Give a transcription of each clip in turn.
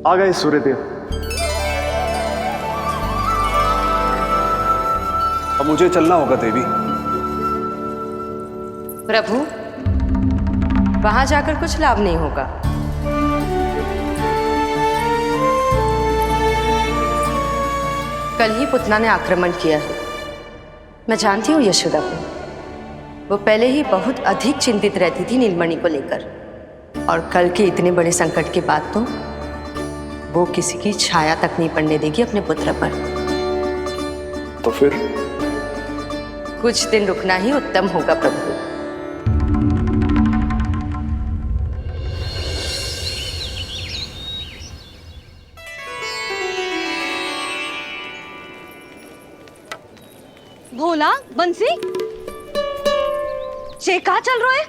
आ गए सूर्यदेव। अब मुझे चलना होगा देवी। प्रभु, वहां जाकर कुछ लाभ नहीं होगा। कल ही पुतना ने आक्रमण किया है। मैं जानती हूँ यशोदा को। वो पहले ही बहुत अधिक चिंतित रहती थी नीलमणि को लेकर, और कल के इतने बड़े संकट के बाद तो वो किसी की छाया तक नहीं पड़ने देगी अपने पुत्र पर। तो फिर कुछ दिन रुकना ही उत्तम होगा प्रभु। भोला, बंसी, ये कहाँ चल रहा है?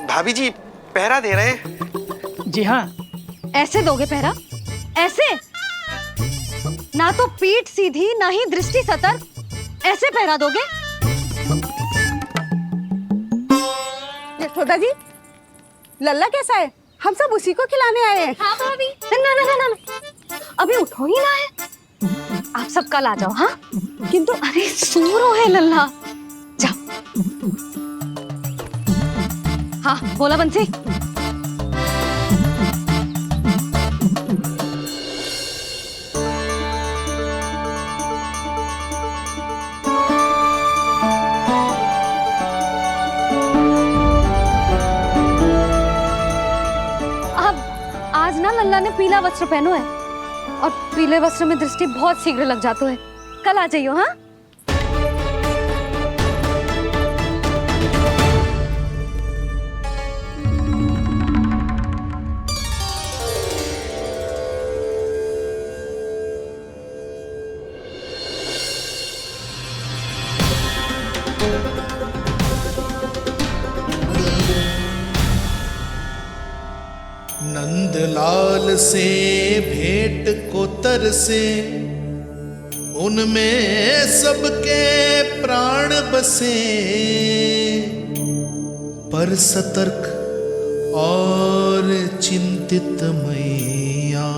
भाभी जी पहरा दे रहे हैं। जी हाँ। ऐसे दोगे पहरा? ऐसे? ना तो पीठ सीधी ना ही दृष्टि सतर्क, ऐसे पहरा दोगे? यशोदा जी, लल्ला कैसा है? हम सब उसी को खिलाने आए हैं। हाँ भाभी। ना ना ना ना, अभी उठो ही ना है। आप सब कल आ जाओ। हाँ किंतु अरे सो रो है लल्ला, जाओ। हाँ बोला बंसी। आज ना लल्ला ने पीला वस्त्र पहनो है, और पीले वस्त्र में दृष्टि बहुत शीघ्र लग जातो है। कल आ जाइयो। हाँ नंदलाल से भेंट को तरसे, उनमें सबके प्राण बसे, पर सतर्क और चिंतित मैया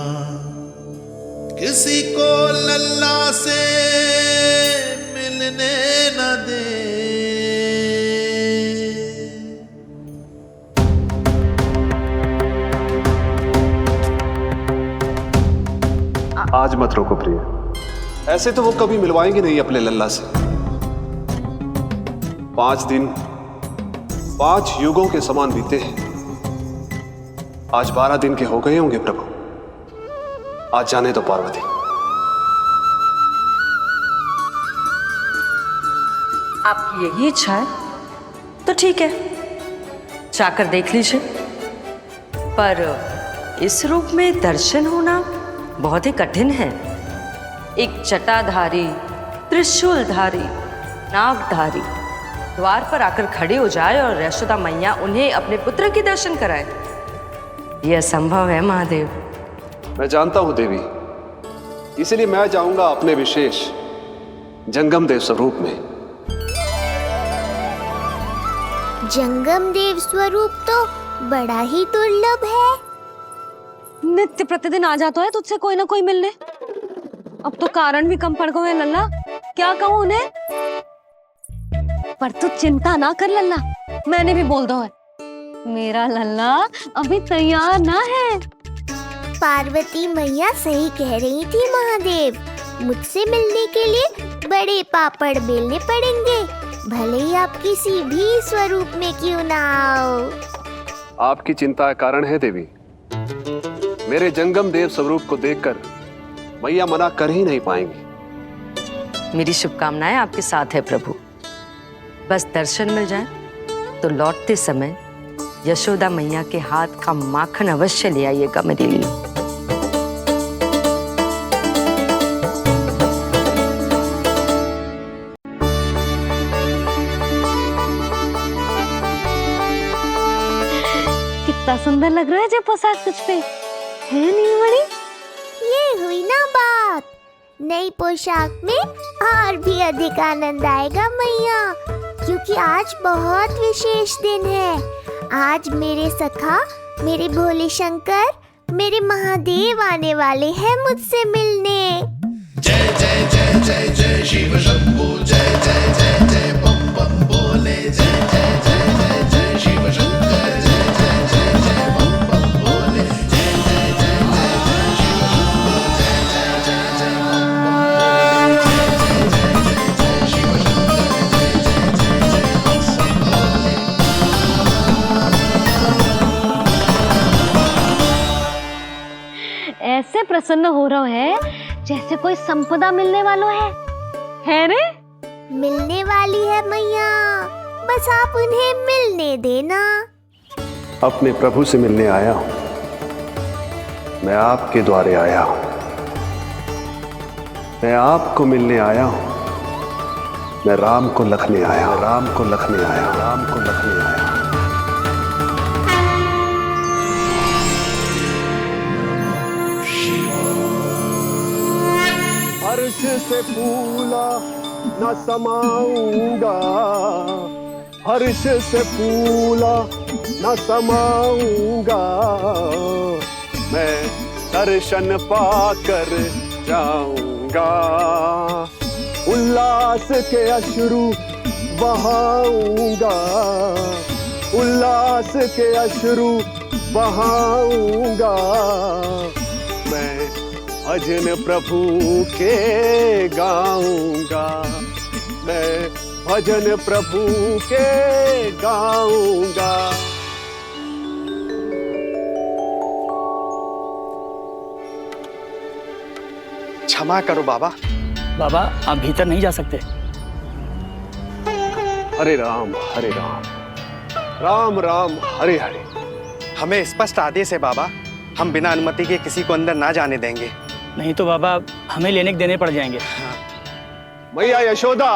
किसी को लल्ला से मिलने न दे। आज मत रोको प्रिय, ऐसे तो वो कभी मिलवाएंगे नहीं अपने लल्ला से। 5 दिन 5 युगों के समान बीते हैं। आज 12 दिन के हो गए होंगे प्रभु। आज जाने दो पार्वती। आपकी यही इच्छा है तो ठीक है, जाकर देख लीजिए। पर इस रूप में दर्शन होना बहुत ही कठिन है। एक जटाधारी, त्रिशूलधारी, नागधारी द्वार पर आकर खड़े हो जाए और यशोदा मैया उन्हें अपने पुत्र के दर्शन कराए, यह असंभव है महादेव। मैं जानता हूं देवी, इसलिए मैं जाऊंगा अपने विशेष जंगम देव स्वरूप में। जंगम देव स्वरूप तो बड़ा ही दुर्लभ है। नित्य प्रतिदिन आ जाता है तुझसे कोई ना कोई मिलने। अब तो कारण भी कम पड़ गए लल्ला, क्या कहूँ उन्हें। पर तू चिंता ना कर लल्ला, मैंने भी बोल दो है। मेरा लल्ला अभी तैयार ना है। पार्वती मैया सही कह रही थी महादेव, मुझसे मिलने के लिए बड़े पापड़ बेलने पड़ेंगे, भले ही आप किसी भी स्वरूप में क्यों ना आओ। आपकी चिंता का कारण है देवी। मेरे जंगम देव स्वरूप को देखकर मैया मना कर ही नहीं पाएंगी। मेरी शुभकामनाएं आपके साथ है प्रभु। बस दर्शन मिल जाए तो लौटते समय यशोदा मैया के हाथ का माखन अवश्य ले आइएगा मेरे लिए। कितना सुंदर लग रहा है जब पोशाक तुझ पे है नीलमणि। ये हुई ना बात, नई पोशाक में और भी अधिक आनंद आएगा मैया, क्योंकि आज बहुत विशेष दिन है। आज मेरे सखा, मेरे भोले शंकर मेरे महादेव आने वाले हैं मुझसे मिलने। जय जय जय जय जय शिव शंभू, जय जय जय जय बम बम बोले, जय जय जय जय जय शिव शंकर, जय जय जय जय बम बम बोले, जय जय जय जय जय शिव शंभू, जय जय जय जय बम बम बोले, जय जय जय जय शिव शंकर, जय जय जय जय बम बोले। ऐसे प्रसन्न हो रहा है जैसे कोई संपदा मिलने वालों है रे? मिलने वाली है मैया, बस आप उन्हें मिलने देना। अपने प्रभु से मिलने आया हूं, मैं आपके द्वारे आया हूं, मैं आपको मिलने आया हूं, मैं राम को लखने आया हूं, राम को लखने आया हूं, राम को लखने आया हूं। हर्ष से फूला न समाऊंगा, हर्ष से फूला न समाऊंगा, मैं दर्शन पाकर जाऊंगा, उल्लास के अश्रु बहाऊंगा, उल्लास के अश्रु बहाऊंगा, मैं भजन प्रभु के गाऊंगा, मैं भजन प्रभु के गाऊंगा। क्षमा करो बाबा। बाबा आप भीतर नहीं जा सकते। हरे राम राम राम हरे हरे। हमें स्पष्ट आदेश है बाबा, हम बिना अनुमति के किसी को अंदर ना जाने देंगे। नहीं तो बाबा हमें लेने के देने पड़ जाएंगे। मैया यशोदा,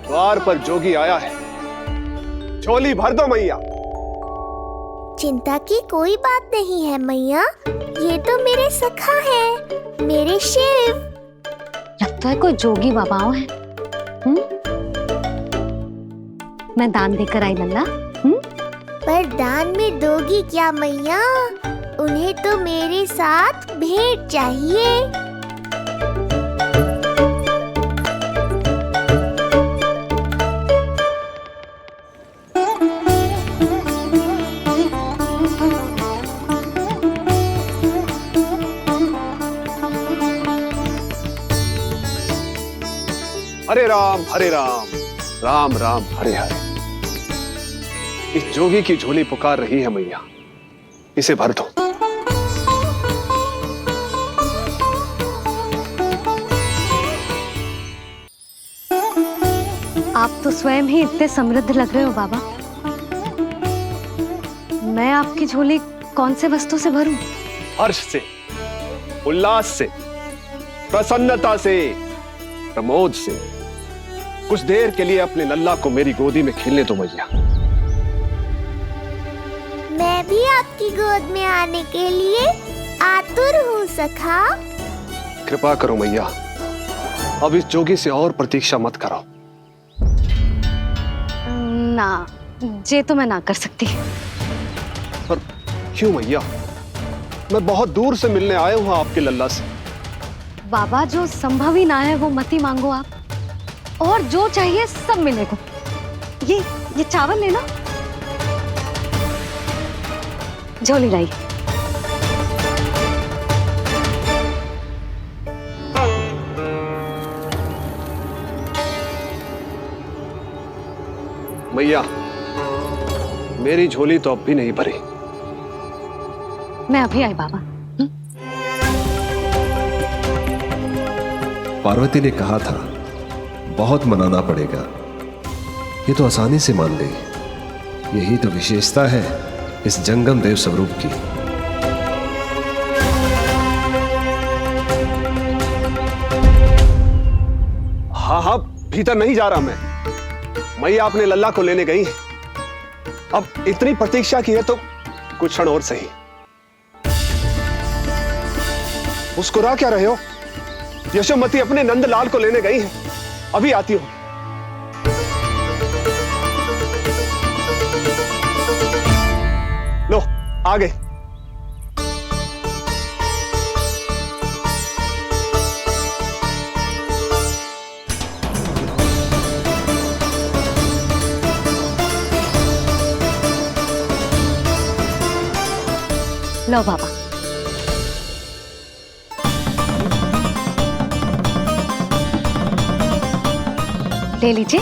द्वार पर जोगी आया है, झोली भर दो मैया। चिंता की कोई बात नहीं है मैया, ये तो मेरे सखा है, मेरे शिव। लगता है कोई जोगी बाबाओं है। मैं दान देकर आई लल्ला। पर दान में दोगी क्या मैया? उन्हें तो मेरे साथ भेंट चाहिए। हरे राम राम राम हरे हरे। इस जोगी की झोली पुकार रही है मैया, इसे भर दो। आप तो स्वयं ही इतने समृद्ध लग रहे हो बाबा। मैं आपकी झोली कौन से वस्तु से भरूं? हर्ष से, उल्लास से, प्रसन्नता से, प्रमोद से। कुछ देर के लिए अपने लल्ला को मेरी गोदी में खेलने दो मैया। मैं भी आपकी गोद में आने के लिए आतुर हूँ सखा। कृपा करो मैया, अब इस जोगी से और प्रतीक्षा मत कराओ। ना, ये तो मैं ना कर सकती। पर क्यों मैया? मैं बहुत दूर से मिलने आया हूँ आपके लल्ला से। बाबा जो संभव ही ना है वो मत ही मांगो आप, और जो चाहिए सब मिलेगा। ये चावल लेना, झोली लाई। मैया, मेरी झोली तो अब भी नहीं भरी। मैं अभी आई बाबा। पार्वती ने कहा था बहुत मनाना पड़ेगा, ये तो आसानी से मान गई। यही तो विशेषता है इस जंगम देव स्वरूप की। हाँ, भीतर नहीं जा रहा मैं। मैया अपने लल्ला को लेने गई है। अब इतनी प्रतीक्षा की है तो कुछ क्षण और सही। मुस्कुरा क्या रहे हो? यशोमती अपने नंदलाल को लेने गई है, अभी आती हूं। लो, आ गई। लो बाबा। ले लीजिए।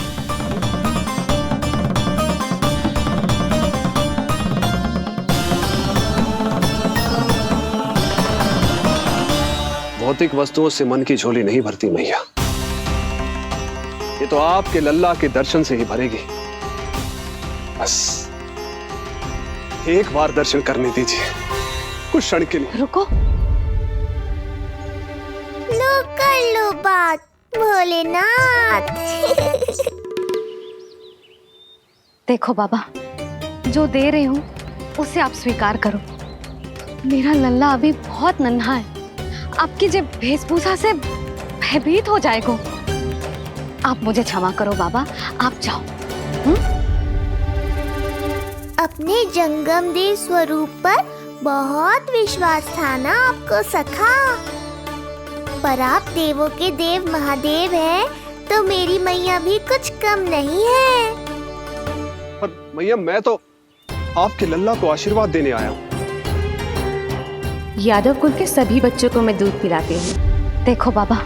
भौतिक वस्तुओं से मन की झोली नहीं भरती मैया, ये तो आपके लल्ला के दर्शन से ही भरेगी। बस एक बार दर्शन करने दीजिए, कुछ क्षण के लिए। रुको। लो कर लो बात भोलेनाथ। देखो बाबा, जो दे रही हूँ उसे आप स्वीकार करो। मेरा लल्ला अभी बहुत नन्हा है, आपकी जब वेशभूषा से भयभीत हो जाएगा। आप मुझे क्षमा करो बाबा, आप जाओ। अपने जंगम देव स्वरूप पर बहुत विश्वास था ना आपको सखा। पर आप देवों के देव महादेव हैं, तो मेरी मैया भी कुछ कम नहीं है। पर मैया, मैं तो आपके लल्ला को आशीर्वाद देने आया हूँ। यादव कुल के सभी बच्चों को मैं दूध पिलाती हूँ। देखो बाबा,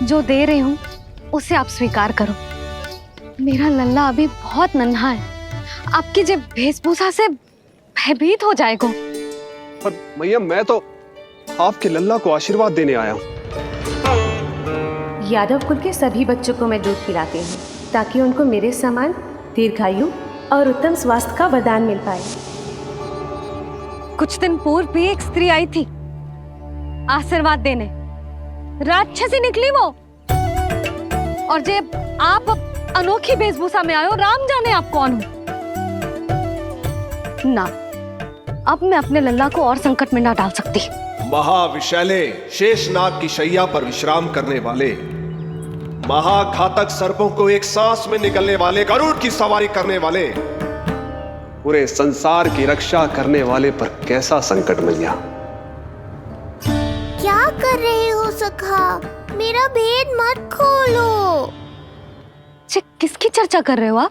जो दे रही हूँ उसे आप स्वीकार करो। मेरा लल्ला अभी बहुत नन्हा है, आपकी जब वेशभूषा से भयभीत हो जाएगा। पर मैया, मैं तो आपके लल्ला को आशीर्वाद देने आया हूँ। यादव कुल के सभी बच्चों को मैं दूध पिलाती हूँ, ताकि उनको मेरे समान दीर्घायु और उत्तम स्वास्थ्य का वरदान मिल पाए। कुछ दिन पूर्व भी एक स्त्री आई थी आशीर्वाद देने, राक्षसी निकली वो। और जब आप अनोखी वेशभूषा में आए हो, राम जाने आप कौन हो। ना, अब मैं अपने लल्ला को और संकट में ना डाल सकती। महाविशैले शेषनाग की शैया पर विश्राम करने वाले, महाघातक सर्पों को एक सांस में निगलने वाले, गरुड़ की सवारी करने वाले, पूरे संसार की रक्षा करने वाले पर कैसा संकट मैया। क्या कर रहे हो सखा? मेरा भेद मत खोलो। किसकी चर्चा कर रहे हो आप?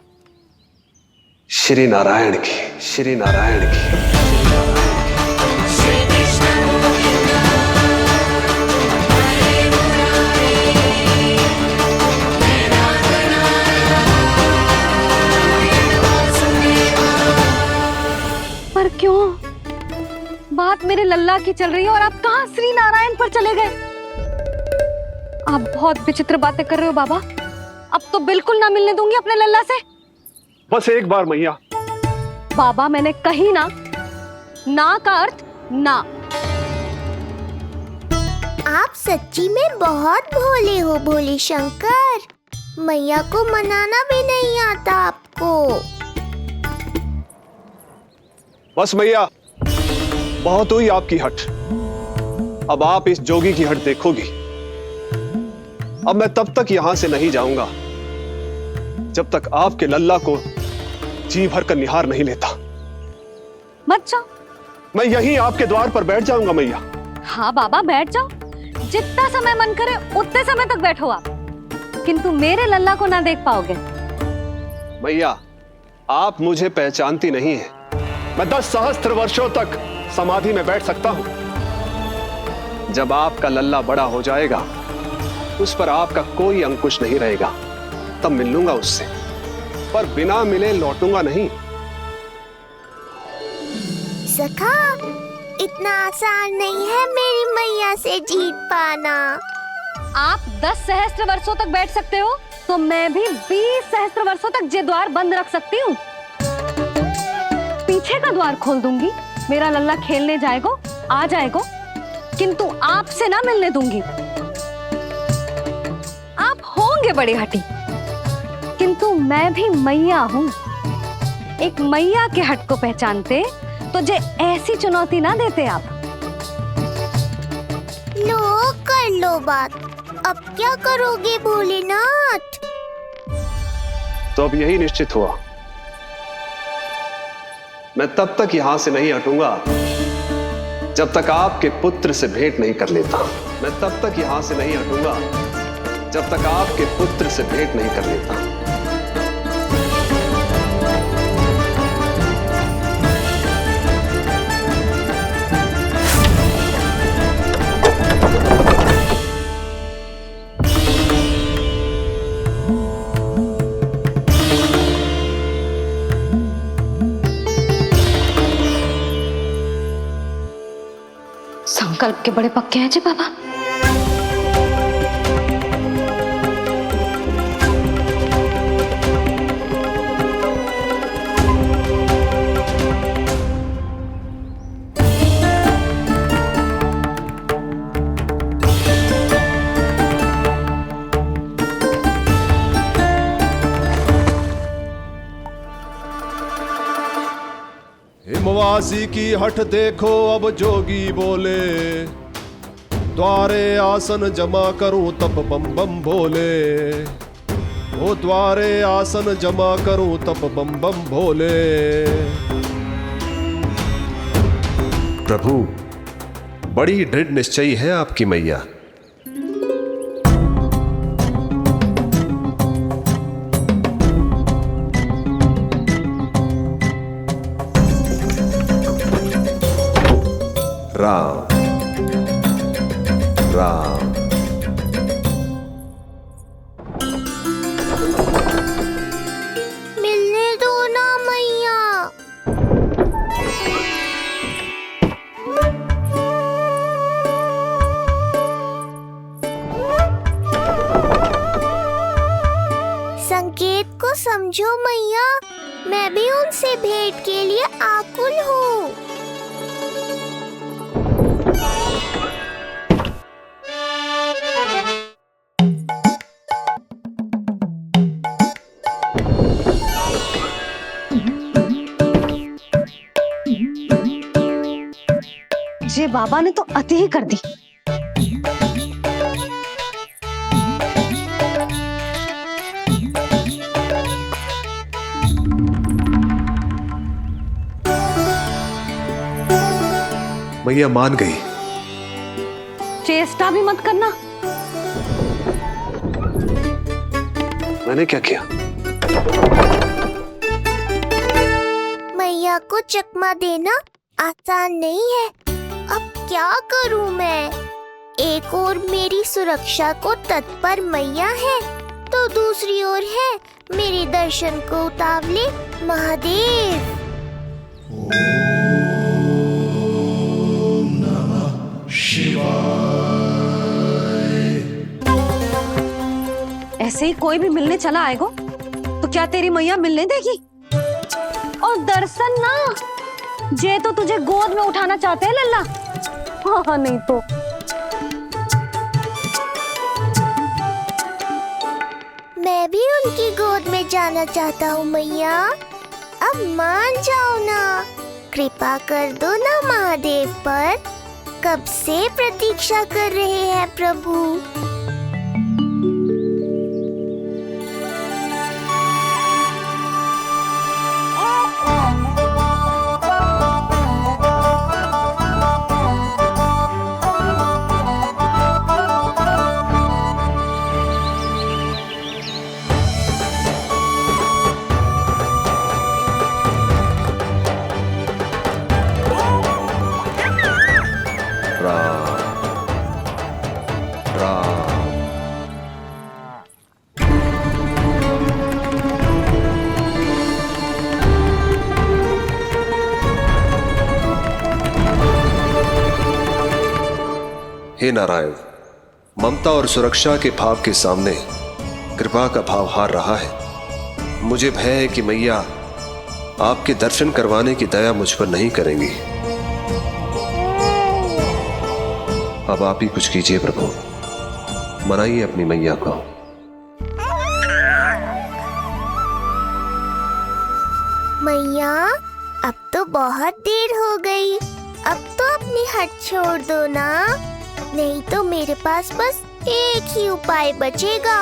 श्री नारायण की, श्री नारायण की। पर क्यों? बात मेरे लल्ला की चल रही है और आप कहाँ श्री नारायण पर चले गए? आप बहुत विचित्र बातें कर रहे हो बाबा। अब तो बिल्कुल ना मिलने दूंगी अपने लल्ला से। बस एक बार मैया। बाबा, मैंने कही ना, ना का अर्थ ना। आप सच्ची में बहुत भोले हो भोले शंकर। मैया को मनाना भी नहीं आता आपको। बस मैया, बहुत हुई आपकी हट। अब आप इस जोगी की हट देखोगी। अब मैं तब तक यहां से नहीं जाऊंगा जब तक आपके लल्ला को जी भर कर निहार नहीं लेता। मत जाओ। मैं यहीं आपके द्वार पर बैठ जाऊंगा मैया। हाँ बाबा, बैठ जाओ। जितना समय मन करे उतने समय तक बैठो आप, किंतु मेरे लल्ला को ना देख पाओगे। मैया, आप मुझे पहचानती नहीं है। मैं 10 सहस्त्र वर्षों तक समाधि में बैठ सकता हूं। जब आपका लल्ला बड़ा हो जाएगा, उस पर आपका कोई अंकुश नहीं रहेगा, तब मिल लूंगा उससे, पर बिना मिले लौटूंगा नहीं। सखा, इतना आसान नहीं है मेरी मैया से जीत पाना। आप 10 सहस्त्र वर्षों तक बैठ सकते हो, तो मैं भी 20 सहस्त्र वर्षों तक ये द्वार बंद रख सकती हूँ। पीछे का द्वार खोल दूंगी, मेरा लल्ला खेलने जाएगा, आ जाएगा, किंतु आपसे ना मिलने दूंगी। आप होंगे बड़ी हठी, किंतु मैं भी मैया हूँ। एक मैया के हट को पहचानते तो जे ऐसी चुनौती ना देते आप। लो कर लो बात। अब क्या करोगे भोलेनाथ? तो अब यही निश्चित हुआ, मैं तब तक यहां से नहीं हटूंगा जब तक आपके पुत्र से भेंट नहीं कर लेता। मैं तब तक यहां से नहीं हटूंगा जब तक आपके पुत्र से भेंट नहीं कर लेता। कल्प के बड़े पक्के हैं जी बाबा। हिमवासी की हठ देखो अब जोगी बोले, द्वारे आसन जमा करूं तब बम बम भोले। ओ द्वारे आसन जमा करूं तब बम बम भोले। प्रभु, बड़ी दृढ़ निश्चयी है आपकी मैया। राम राम। मिलने दो ना मैया। संकेत को समझो मैया, मैं भी उनसे भेंट के लिए आकुल हूँ। जे बाबा ने तो अति ही कर दी। मैया मान गई। चेष्टा भी मत करना। मैंने क्या किया? मैया को चकमा देना आसान नहीं है। अब क्या करूं मैं? एक ओर मेरी सुरक्षा को तत्पर मैया है, तो दूसरी ओर है मेरे दर्शन को उतावले महादेव। ऐसे ही कोई भी मिलने चला आएगा तो क्या तेरी मैया मिलने देगी? और दर्शन ना, जे तो तुझे गोद में उठाना चाहते हैं लल्ला। हाँ नहीं तो मैं भी उनकी गोद में जाना चाहता हूँ मैया। अब मान जाओ ना, कृपा कर दो ना महादेव पर। कब से प्रतीक्षा कर रहे हैं प्रभु। हे नारायण, ममता और सुरक्षा के भाव के सामने कृपा का भाव हार रहा है। मुझे भय है कि मैया आपके दर्शन करवाने की दया मुझ पर नहीं करेंगी। अब आप ही कुछ कीजिए प्रभु, मनाइए अपनी मैया को। मैया, अब तो बहुत देर हो गई। अब तो अपनी हट छोड़ दो ना, नहीं तो मेरे पास बस एक ही उपाय बचेगा।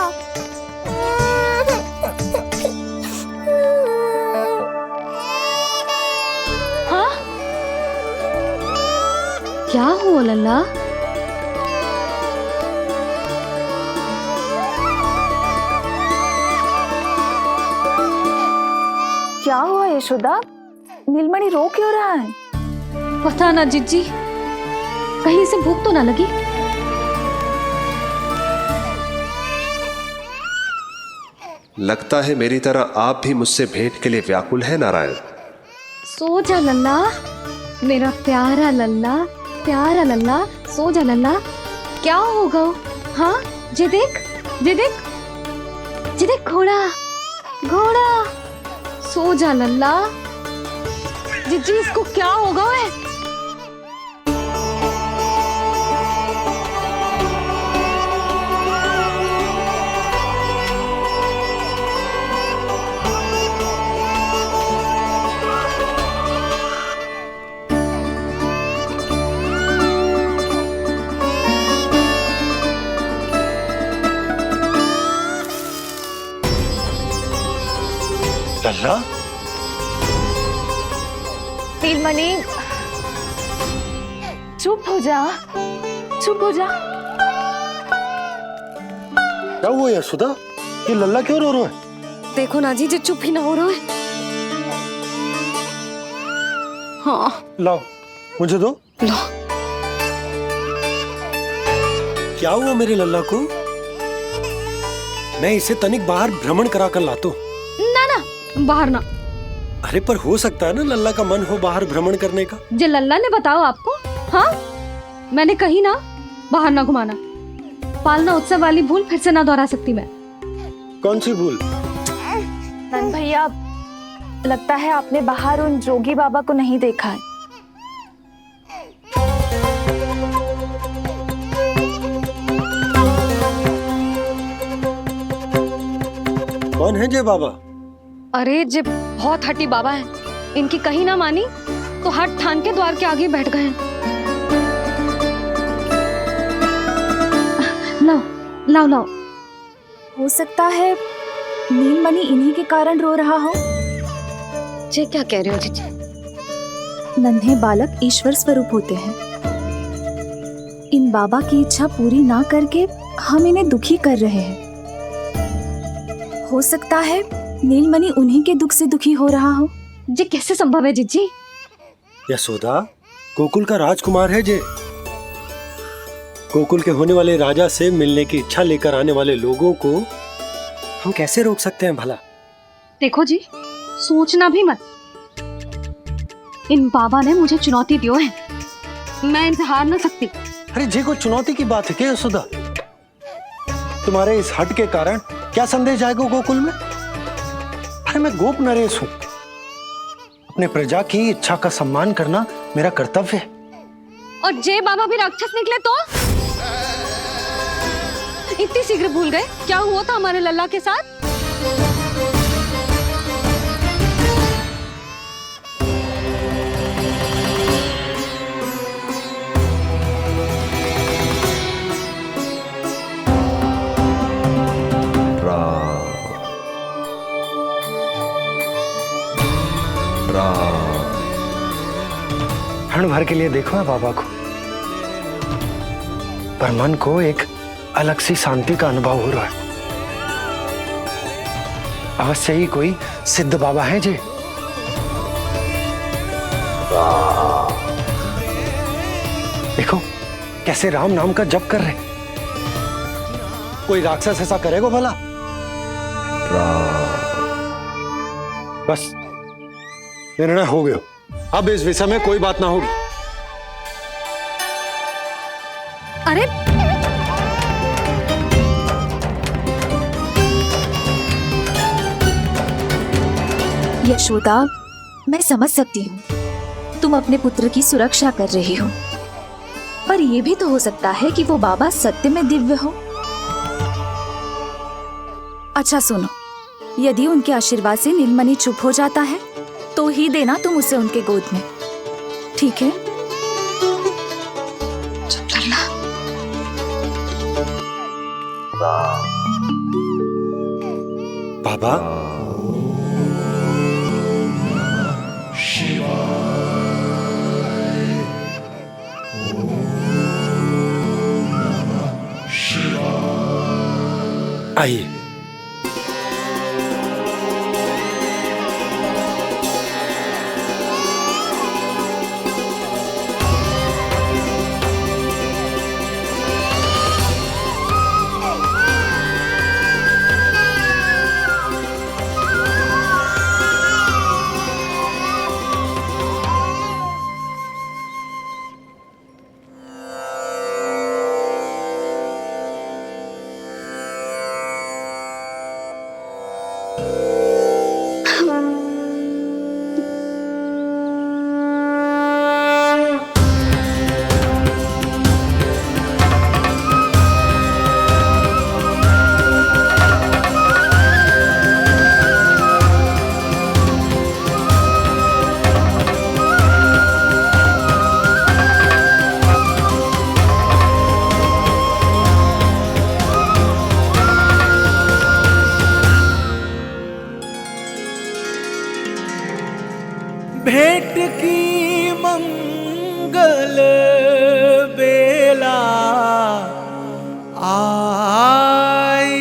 हाँ? क्या हुआ लल्ला? क्या हुआ यशोदा? नीलमणि रो क्यों रहा है? पता ना जीजी, कहीं से भूख तो ना लगी। लगता है मेरी तरह आप भी मुझसे भेंट के लिए व्याकुल है नारायण। सो जा लल्ला, मेरा प्यारा लल्ला, प्यारा लल्ला, सो जा लल्ला। क्या होगा? हाँ, जे देख, जे देख, जे देख, घोड़ा, घोड़ा। सो जा लल्ला। जिज्जी, इसको क्या होगा? है लल्ला, नीलमणि, चुप हो जा, चुप हो जा। क्या हुआ यशोदा? ये लल्ला क्यों रो रहा है? देखो ना जी, जे चुप ही ना हो रहा है। हाँ, लाओ, मुझे दो। लो। क्या हुआ मेरे लल्ला को? मैं इसे तनिक बाहर भ्रमण करा कर लाता हूँ। ना ना, बाहर ना। अरे पर हो सकता है ना लल्ला का मन हो बाहर भ्रमण करने का। जे लल्ला ने बताओ आपको? हाँ, मैंने कही ना बाहर ना घुमाना। पालना उत्सव वाली भूल फिर से ना दोहरा सकती मैं। कौन सी भूल? नंद भैया, लगता है आपने बाहर उन जोगी बाबा को नहीं देखा है। कौन है जय बाबा? अरे जे बहुत हट्टी बाबा है, इनकी कहीं ना मानी तो हट ठान के द्वार के आगे बैठ गए हैं। लाओ लाओ लाओ। हो सकता है नीलमणि इन्हीं के कारण रो रहा हो। जे क्या कह रहे हो जीजी? नन्हे बालक ईश्वर स्वरूप होते हैं। इन बाबा की इच्छा पूरी ना करके हम इन्हें दुखी कर रहे हैं। हो सकता है नीलमणि उन्हीं के दुख से दुखी हो रहा हो। जे कैसे संभव है जीजी? यशोदा, गोकुल का राजकुमार है जे। गोकुल के होने वाले राजा से मिलने की इच्छा लेकर आने वाले लोगों को हम कैसे रोक सकते हैं भला? देखो जी, सोचना भी मत। इन बाबा ने मुझे चुनौती दियो है, मैं इनसे हार ना सकती। अरे जी, कोई चुनौती की बात है क्या यशोदा? तुम्हारे इस हट के कारण क्या संदेश आएगा गोकुल में? अरे मैं गोप नरेश हूं। अपने प्रजा की इच्छा का सम्मान करना मेरा कर्तव्य है। और जे बाबा भी राक्षस निकले तो? इतनी शीघ्र भूल गए क्या हुआ था हमारे लल्ला के साथ? क्षण भर के लिए देखो है बाबा को, पर मन को एक अलग सी शांति का अनुभव हो रहा है। अवश्य ही कोई सिद्ध बाबा है जी। देखो कैसे राम नाम का जप कर रहे। कोई राक्षस ऐसा करेगा भला? बस निर्णय हो गया, अब इस विषय में कोई बात ना होगी। अरे यशोदा, मैं समझ सकती हूँ तुम अपने पुत्र की सुरक्षा कर रही हो, पर यह भी तो हो सकता है कि वो बाबा सत्य में दिव्य हो। अच्छा सुनो, यदि उनके आशीर्वाद से नीलमणि चुप हो जाता है तो ही देना तुम उसे उनके गोद में, ठीक है? चुप करना। बाबा, आइए। की मंगल बेला आई,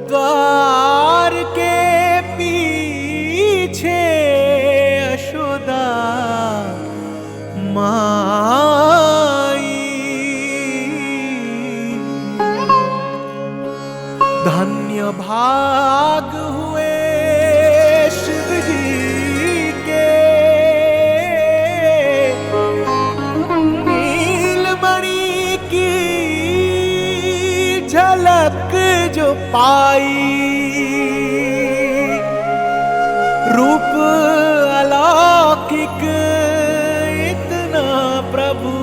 द्वार के पीछे यशोदा माई। धन्य भाग हुए शिव जी के, नीलमणि की झलक जो पाई, रूप अलौकिक इतना प्रभु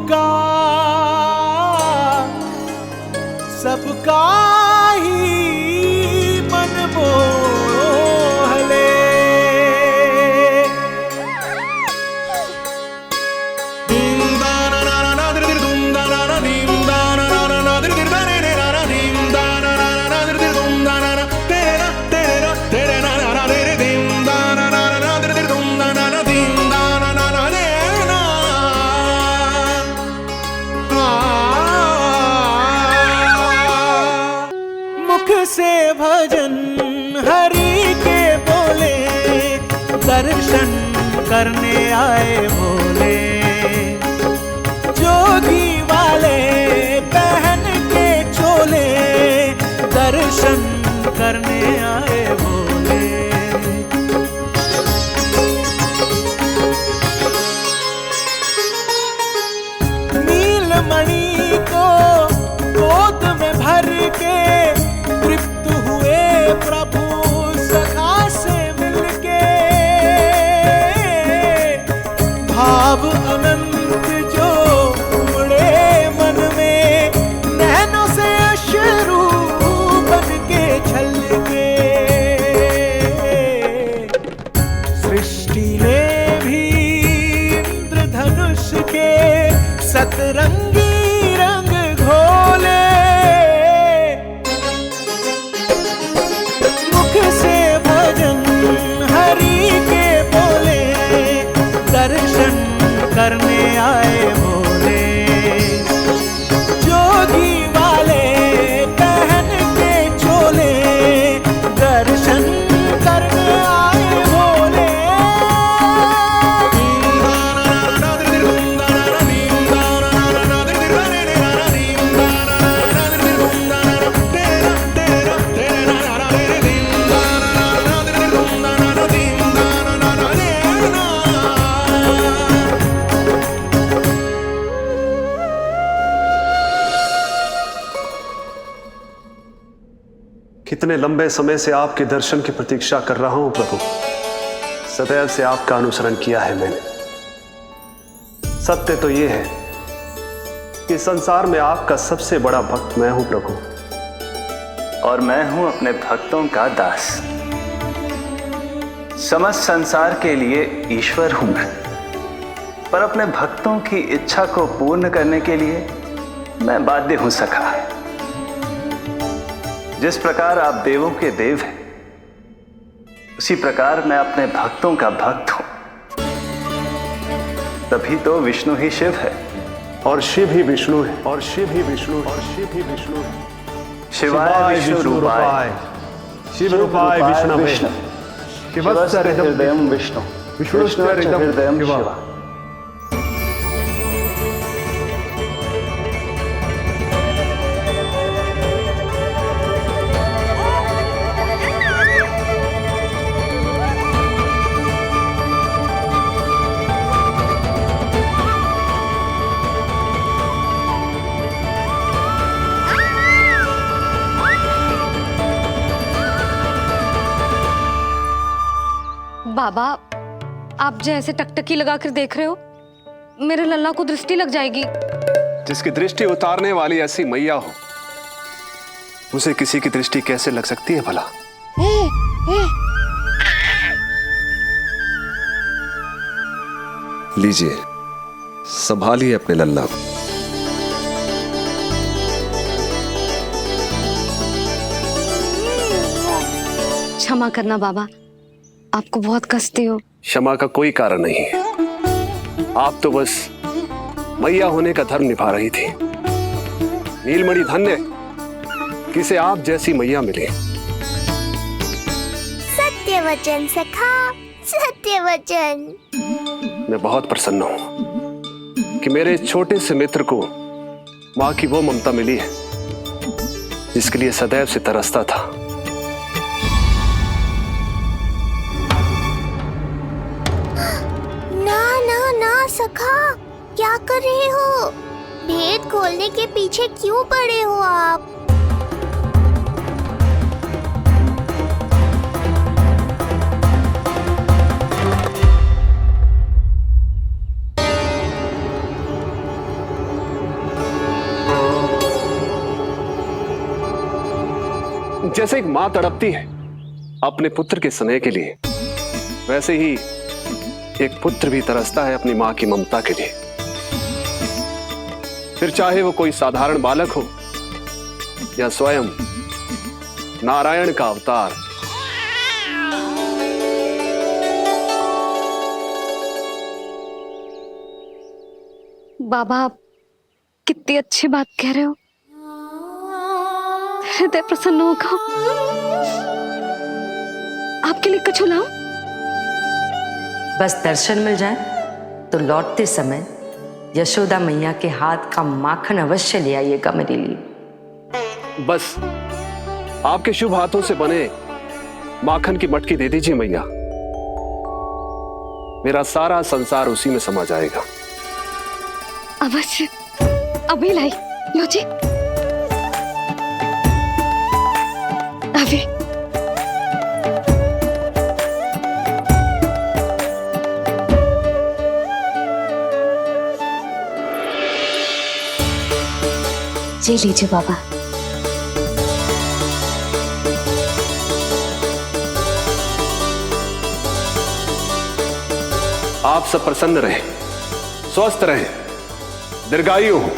का, सबका ही मन मोह ले। मुख से भजन हरि के बोले, दर्शन करने आए भोले। जोगी वाले पहन के चोले, दर्शन करने आए भोले। नीलमणि को गोद में भर के तृप्त हुए प्रभु सखा से मिलके, भाव अनंत जो उमड़े मन में, नैनों से अश्रु बन के छलके। सृष्टि ने भी इंद्रधनुष के सतरंगी रंग घोले, मुख से भजन हरि के बोले, दर्शन करने आए भोले। जोगी वाले पहन के चोले, दर्शन करने आए भोले। कितने लंबे समय से आपके दर्शन की प्रतीक्षा कर रहा हूं प्रभु। सदैव से आपका अनुसरण किया है मैंने। सत्य तो यह है कि संसार में आपका सबसे बड़ा भक्त मैं हूं प्रभु, और मैं हूं अपने भक्तों का दास। समस्त संसार के लिए ईश्वर हूं मैं, पर अपने भक्तों की इच्छा को पूर्ण करने के लिए मैं बाध्य हूं सखा। जिस प्रकार आप देवों के देव हैं, उसी प्रकार मैं अपने भक्तों का भक्त हूं। तभी तो विष्णु ही शिव है, और शिव ही विष्णु है, और शिव ही विष्णु है, और शिव ही विष्णु है। शिवाय विष्णु रूपाय, शिव रूपाय विष्णवे, शिवस्य हृदयं विष्णु, विष्णुस्य हृदयं शिव। बाबा, आप जो ऐसे टकटकी लगा कर देख रहे हो, मेरे लल्ला को दृष्टि लग जाएगी। जिसकी दृष्टि उतारने वाली ऐसी मैया हो, उसे किसी की दृष्टि कैसे लग सकती है भला? लीजिए, संभालिए अपने लल्ला को। क्षमा क्षमा करना बाबा, आपको बहुत कष्ट हो। क्षमा का कोई कारण नहीं है। आप तो बस मैया होने का धर्म निभा रही थी। नीलमणि धन्य किसे आप जैसी मैया मिले। सत्य वचन सखा, सत्य वचन। मैं बहुत प्रसन्न हूं कि मेरे इस छोटे से मित्र को मां की वो ममता मिली है जिसके लिए सदैव से तरसता था। ना ना ना सखा, क्या कर रहे हो? भेद खोलने के पीछे क्यों पड़े हो आप? जैसे एक मां तड़पती है अपने पुत्र के स्नेह के लिए, वैसे ही एक पुत्र भी तरसता है अपनी मां की ममता के लिए। फिर चाहे वो कोई साधारण बालक हो या स्वयं नारायण का अवतार। बाबा, आप कितनी अच्छी बात कह रहे हो। हृदय प्रसन्न होगा। आपके लिए कुछ लाऊं? बस दर्शन मिल जाए तो लौटते समय यशोदा मैया के हाथ का माखन अवश्य ले आइएगा मेरे लिए। बस आपके शुभ हाथों से बने माखन की मटकी दे दीजिए मैया, मेरा सारा संसार उसी में समा जाएगा। अवश्य, अभी लाई। लो जी, अभी। जी लीजिए बाबा। आप सब प्रसन्न रहे, स्वस्थ रहे, दीर्घायु हो,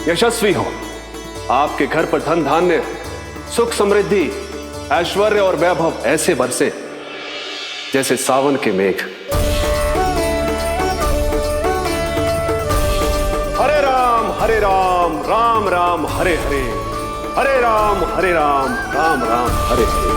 यशस्वी हो। आपके घर पर धन धान्य, सुख समृद्धि, ऐश्वर्य और वैभव ऐसे बरसे जैसे सावन के मेघ। हरे राम राम राम हरे हरे, हरे राम राम राम हरे हरे।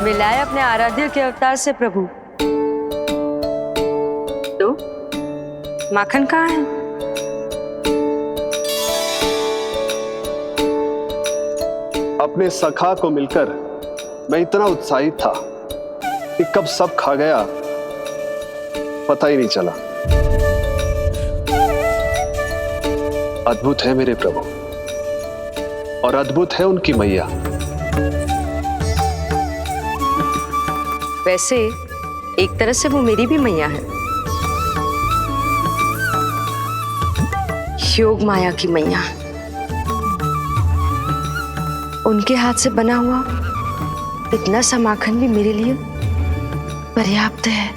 मिलाए अपने आराध्य के अवतार से प्रभु। तो माखन कहाँ है? अपने सखा को मिलकर मैं इतना उत्साहित था कि कब सब खा गया पता ही नहीं चला। अद्भुत है मेरे प्रभु, और अद्भुत है उनकी मैया। वैसे एक तरह से वो मेरी भी मैया है, योग माया की मैया। उनके हाथ से बना हुआ इतना सा माखन भी मेरे लिए पर्याप्त है।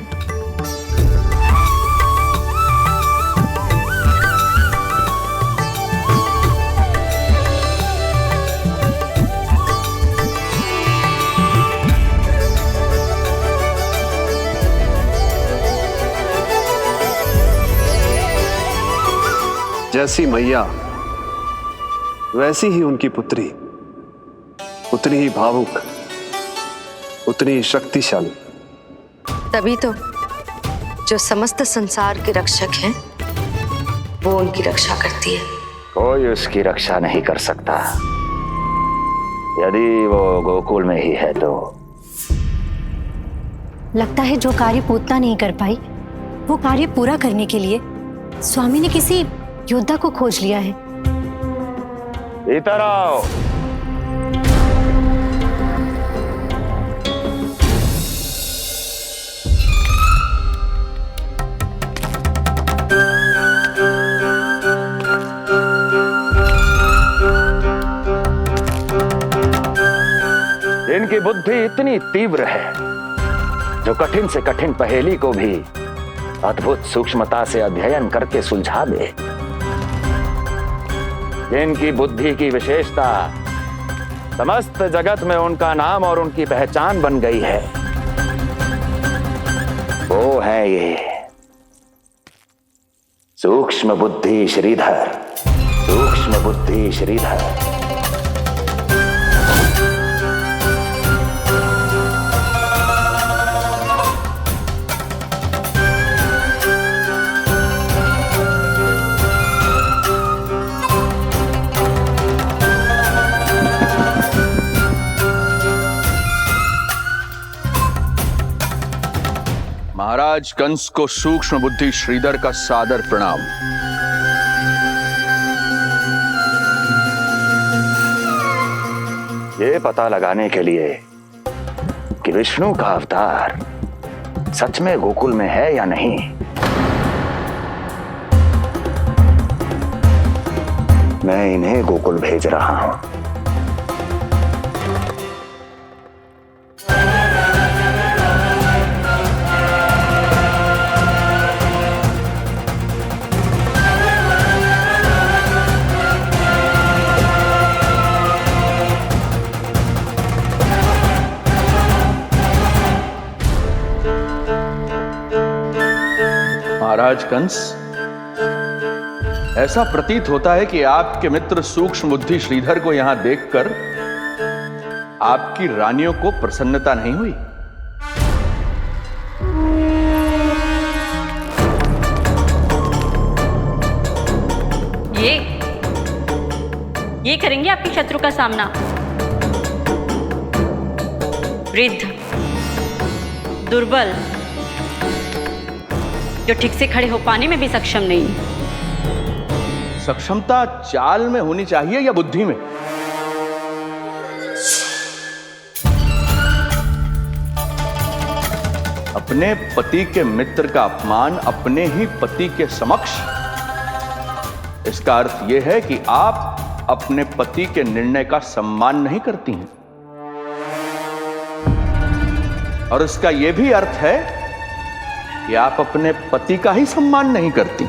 जैसी मैया वैसी ही उनकी पुत्री, उतनी ही भावुक, उतनी ही शक्तिशाली। तभी तो जो समस्त संसार के रक्षक हैं वो उनकी रक्षा करती है। कोई उसकी रक्षा नहीं कर सकता। यदि वो गोकुल में ही है तो। लगता है जो कार्य पूतना नहीं कर पाई वो कार्य पूरा करने के लिए स्वामी ने किसी योद्धा को खोज लिया है। इधर आओ। इनकी बुद्धि इतनी तीव्र है जो कठिन से कठिन पहेली को भी अद्भुत सूक्ष्मता से अध्ययन करके सुलझा दे। इनकी बुद्धि की विशेषता समस्त जगत में उनका नाम और उनकी पहचान बन गई है। वो है ये सूक्ष्म बुद्धि श्रीधर, सूक्ष्म बुद्धि श्रीधर। महाराज कंस को सूक्ष्म बुद्धि श्रीधर का सादर प्रणाम। ये पता लगाने के लिए कि विष्णु का अवतार सच में गोकुल में है या नहीं, मैं इन्हें गोकुल भेज रहा हूं। महाराज कंस, ऐसा प्रतीत होता है कि आपके मित्र सूक्ष्म बुद्धि श्रीधर को यहां देखकर आपकी रानियों को प्रसन्नता नहीं हुई। ये करेंगे आपके शत्रु का सामना। वृद्ध, दुर्बल, जो ठीक से खड़े हो पाने में भी सक्षम नहीं। सक्षमता चाल में होनी चाहिए या बुद्धि में? अपने पति के मित्र का अपमान अपने ही पति के समक्ष, इसका अर्थ यह है कि आप अपने पति के निर्णय का सम्मान नहीं करती हैं। और इसका यह भी अर्थ है कि आप अपने पति का ही सम्मान नहीं करती।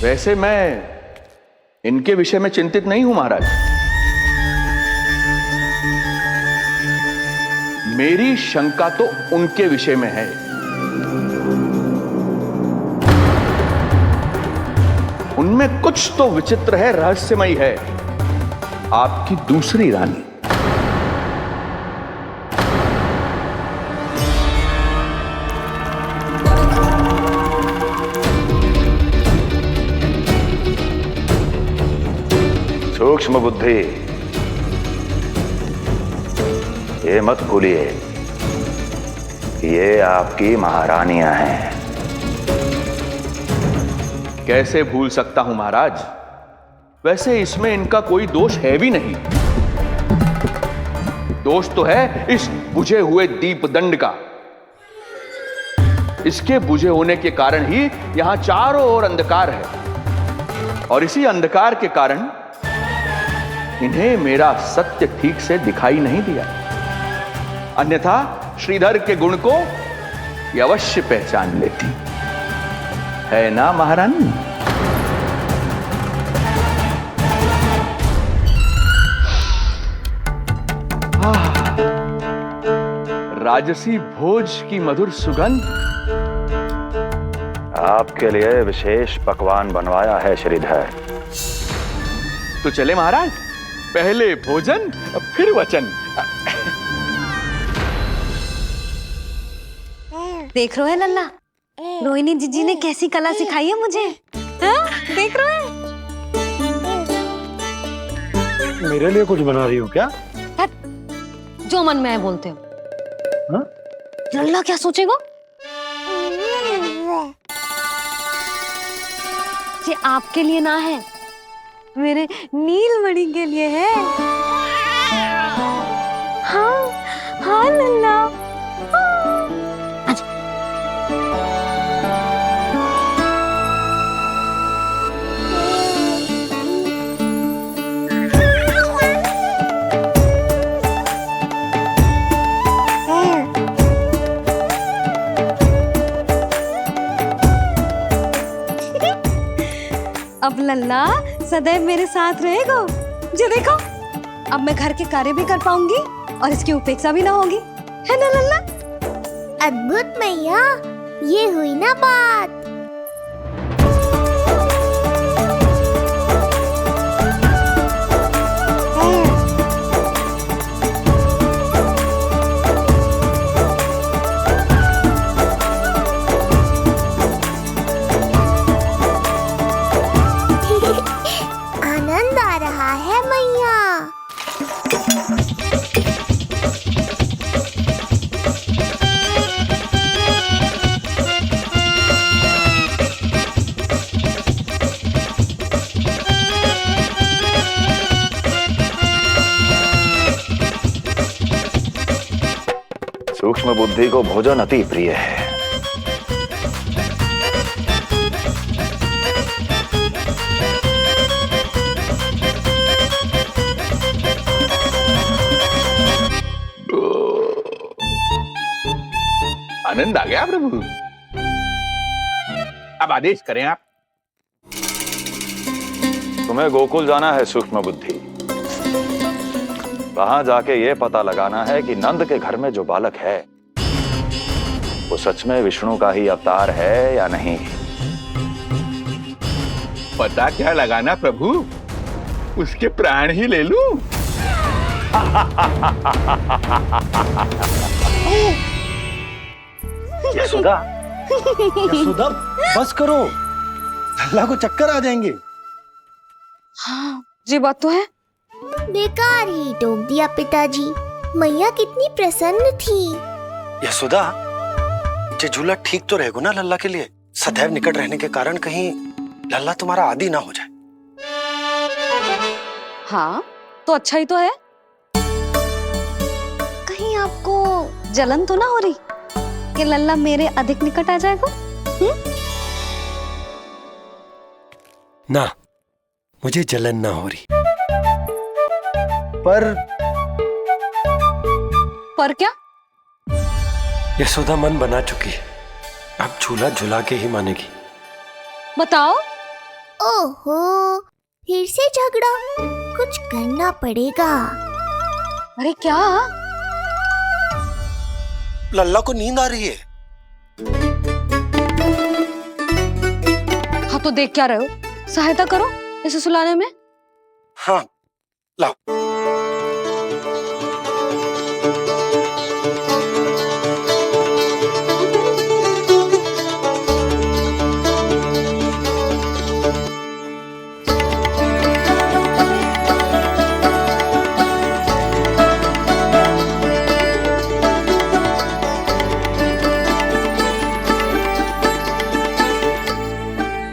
वैसे मैं इनके विषय में चिंतित नहीं हूं महाराज। मेरी शंका तो उनके विषय में है। उनमें कुछ तो विचित्र है, रहस्यमयी है। आपकी दूसरी रानी। सूक्ष्म बुद्धि, ये मत भूलिए कि ये आपकी महारानियां हैं। कैसे भूल सकता हूं महाराज? वैसे इसमें इनका कोई दोष है भी नहीं। दोष तो है इस बुझे हुए दीपदंड का। इसके बुझे होने के कारण ही यहां चारों ओर अंधकार है, और इसी अंधकार के कारण इन्हें मेरा सत्य ठीक से दिखाई नहीं दिया। अन्यथा श्रीधर के गुण को ये अवश्य पहचान लेती, है ना महारानी? राजसी भोज की मधुर सुगंध। आपके लिए विशेष पकवान बनवाया है श्रीधर। तो चले महाराज, पहले भोजन फिर वचन। देख रहे हो लल्ला, रोहिणी जीजी ने कैसी कला सिखाई है मुझे। हाँ? देख रहे हो? मेरे लिए कुछ बना रही हो क्या? जो मन में है बोलते हो। हाँ? लल्ला क्या सोचेगा? ये आपके लिए ना है, मेरे नीलमणि के लिए है। हाँ हाँ लल्ला। अब लल्ला सदैव मेरे साथ रहेगा। जो देखो, अब मैं घर के कार्य भी कर पाऊंगी और इसकी उपेक्षा भी ना होगी, है ना लल्ला? अद्भुत मैया, ये हुई ना बात। आनंद आ रहा है मैया। सूक्ष्म बुद्धि को भोजन अति प्रिय है। आनंद आ गया प्रभु। अब आदेश करें आप। तुम्हें गोकुल जाना है सूक्ष्म बुद्धि। वहां जाके ये पता लगाना है कि नंद के घर में जो बालक है वो सच में विष्णु का ही अवतार है या नहीं। पता क्या लगाना प्रभु, उसके प्राण ही ले लूं। यशोदा, यशोदा बस करो, लल्ला को चक्कर आ जाएंगे। हाँ, ये बात तो है। बेकार ही टोक दिया पिताजी। मैया कितनी प्रसन्न थी। यशोदा, ये झूला ठीक तो रहेगा ना लल्ला के लिए? सदैव निकट रहने के कारण कहीं लल्ला तुम्हारा आदी ना हो जाए। हाँ, तो अच्छा ही तो है। कहीं आपको जलन तो ना हो रही कि लल्ला मेरे अधिक निकट आ जाएगा? ना, मुझे जलन ना हो रही। पर क्या? यशोदा मन बना चुकी है, अब झूला झूला के ही मानेगी। बताओ। ओहो, फिर से झगड़ा। कुछ करना पड़ेगा। अरे क्या? लल्ला को नींद आ रही है। हाँ तो देख क्या रहे हो? सहायता करो इसे सुलाने में। हाँ, लाओ।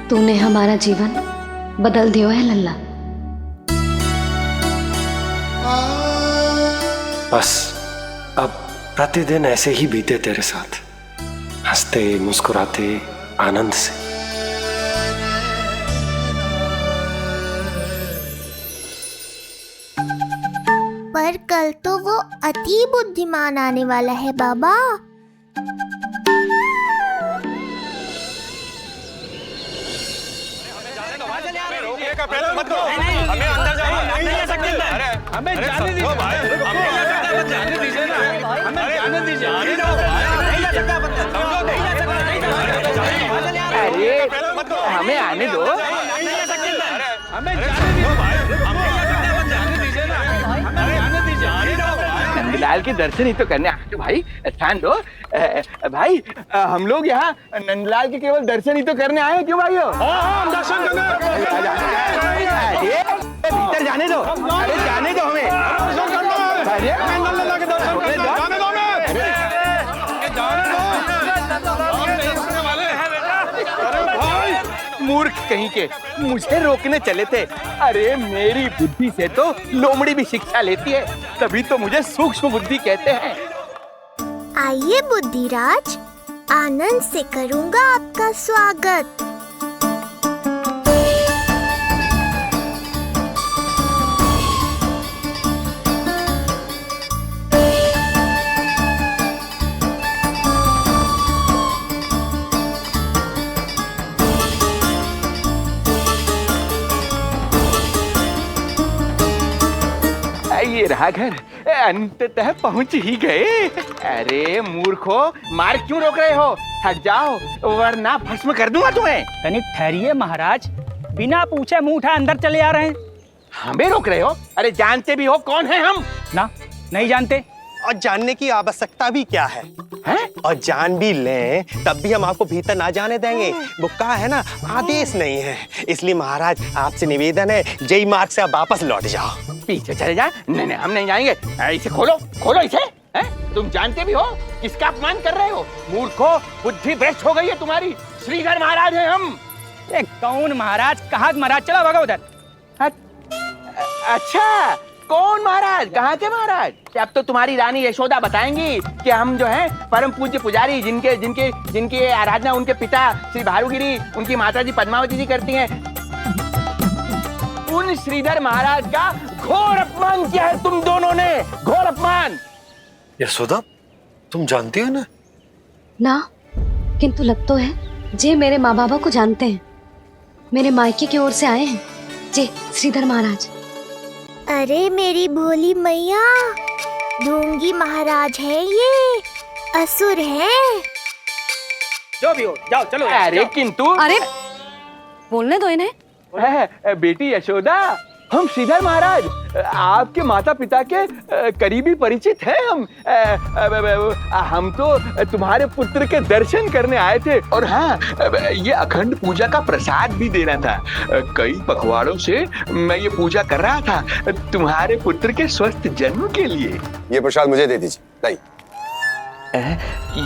तूने हमारा जीवन बदल दिया है लल्ला। बस अब प्रतिदिन ऐसे ही बीते तेरे साथ, हंसते मुस्कुराते आनंद से। पर कल तो वो अति बुद्धिमान आने वाला है बाबा। हमें अंदर नहीं जा सकते, हमें जाने दीजिए, हमें जाने दीजिए ना, हमें जाने दीजिए, नहीं जा सकता, अरे हमें आने दो, हमें जाने दीजिए ना, हमें जाने दीजिए। नंदलाल के दर्शन ही तो करने आए थे भाई, स्थान दो भाई। हम लोग यहाँ नंदलाल के केवल दर्शन ही तो करने आए हैं, क्यों भाई? हम दर्शन करने भीतर जाने दो, अरे जाने दो हमें, मूर्ख कहीं के, मुझे रोकने चले थे। अरे मेरी बुद्धि से तो लोमड़ी भी शिक्षा लेती है, तभी तो मुझे सूक्ष्म बुद्धि कहते हैं। आइए बुद्धिराज, आनंद से करूंगा आपका स्वागत। ये रहा घर, अंततः पहुंच ही गए। अरे मूर्खो, मार्ग क्यों रोक रहे हो? हट जाओ वरना भस्म कर दूंगा तुम्हें। तनिक ठहरिए महाराज, बिना पूछे मुंह उठा अंदर चले आ रहे हैं। हमें रोक रहे हो? अरे जानते भी हो कौन है हम? ना, नहीं जानते। और जानने की आवश्यकता भी क्या है? और जान भी लें तब भी हम आपको भीतर ना जाने देंगे। वो कहा है ना, आदेश नहीं है। इसलिए महाराज आपसे निवेदन है, जय मार्ग से आप वापस लौट जाओ। पीछे चले जा। नहीं नहीं, हम नहीं जाएंगे। इसे खोलो, खोलो इसे। तुम जानते भी हो किसका अपमान कर रहे हो? मूर्खो, बुद्धि भ्रष्ट हो गई है तुम्हारी। श्रीधर महाराज हैं हम। कौन महाराज? कहाँ महाराज? चला भागा उधर। अच्छा, कौन महाराज? कहाँ के महाराज? अब तो तुम्हारी रानी यशोदा बताएंगी कि हम जो हैं परम पूज्य पुजारी, जिनके जिनके जिनकी आराधना उनके पिता श्री भारुगिरी, उनकी माताजी पद्मावती जी करती हैं। उन श्रीधर महाराज का घोर अपमान किया है तुम दोनों ने, घोर अपमान। यशोदा, तुम जानती हो ना? ना, किंतु लग तो है जे मेरे माँ बाबा को जानते हैं। मेरे मायके की ओर से आए हैं जे श्रीधर महाराज। अरे मेरी भोली मैया, ढोंगी महाराज है ये, असुर है। जो भी हो, जाओ चलो। अरे किंतु, अरे बोलने दो इन्हें। बेटी यशोदा, हम श्रीधर महाराज आपके माता पिता के करीबी परिचित हैं। हम तो तुम्हारे पुत्र के दर्शन करने आए थे। और हाँ, ये अखंड पूजा का प्रसाद भी देना था। कई पखवाड़ों से मैं ये पूजा कर रहा था तुम्हारे पुत्र के स्वस्थ जन्म के लिए। ये प्रसाद मुझे दे दीजिए।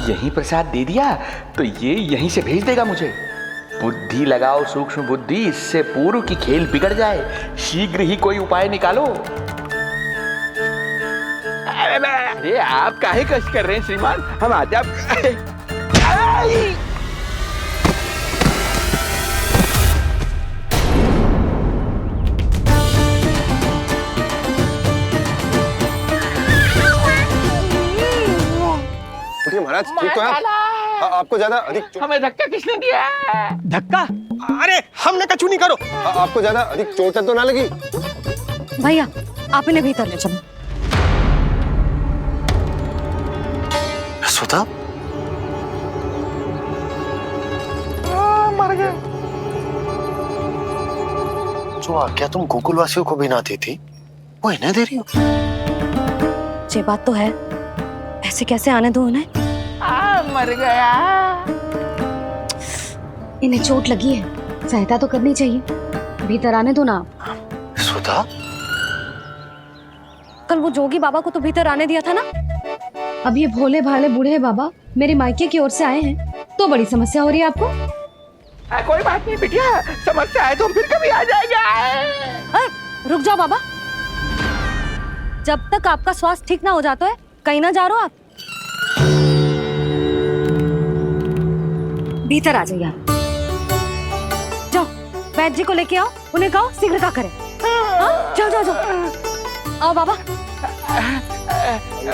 यही प्रसाद दे दिया तो ये यहीं से भेज देगा मुझे। बुद्धि लगाओ, सूक्ष्म बुद्धि, इससे पूर्व की खेल बिगड़ जाए। शीघ्र ही कोई उपाय निकालो। अरे आप काहे कष्ट कर रहे हैं श्रीमान? हम आते आप। महाराज ठीक तो है? आपको ज्यादा अधिक हमें धक्का किसने दिया? धक्का? अरे हमने कछु नहीं करो। आपको ज्यादा अधिक चोट तो ना लगी? भैया आप इन्हें भीतर ले चलो। यशोदा, मर गए। जो आज्ञा तुम गोकुलवासियों को भी ना दी थी, वो इन्हें दे रही हो? ये बात तो है, ऐसे कैसे आने दो उन्हें? मर गया। इन्हें चोट लगी है, सहायता तो करनी चाहिए। भीतर आने दो ना। सुधा, कल वो जोगी बाबा को तो भीतर आने दिया था ना। अब ये भोले भाले बूढ़े बाबा मेरे मायके की ओर से आए हैं, तो बड़ी समस्या हो रही है आपको। कोई बात नहीं बिटिया, समस्या है तो फिर कभी आ जाएगा। रुक जाओ बाबा, जब तक आपका स्वास्थ्य ठीक ना हो जाता है कहीं ना जा रहे हो आप। भीतर आ जाइए आप। जाओ बैद जी को लेके आओ, उन्हें कहो शीघ्र का करें। हाँ? जाओ जाओ जाओ, आओ बाबा।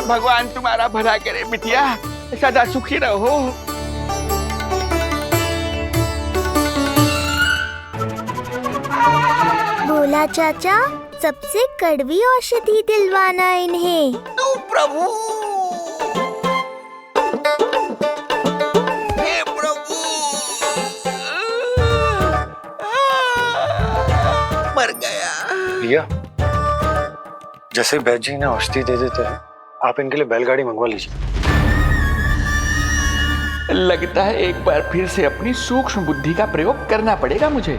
भगवान तुम्हारा भला करे बिटिया, सदा सुखी रहो। बोला चाचा सबसे कड़वी औषधि दिलवाना इन्हें। प्रभु मर गया। भैया जैसे बैद जी ने औषधि दे देते हैं, आप इनके लिए बैलगाड़ी मंगवा लीजिए। लगता है एक बार फिर से अपनी सूक्ष्म बुद्धि का प्रयोग करना पड़ेगा मुझे।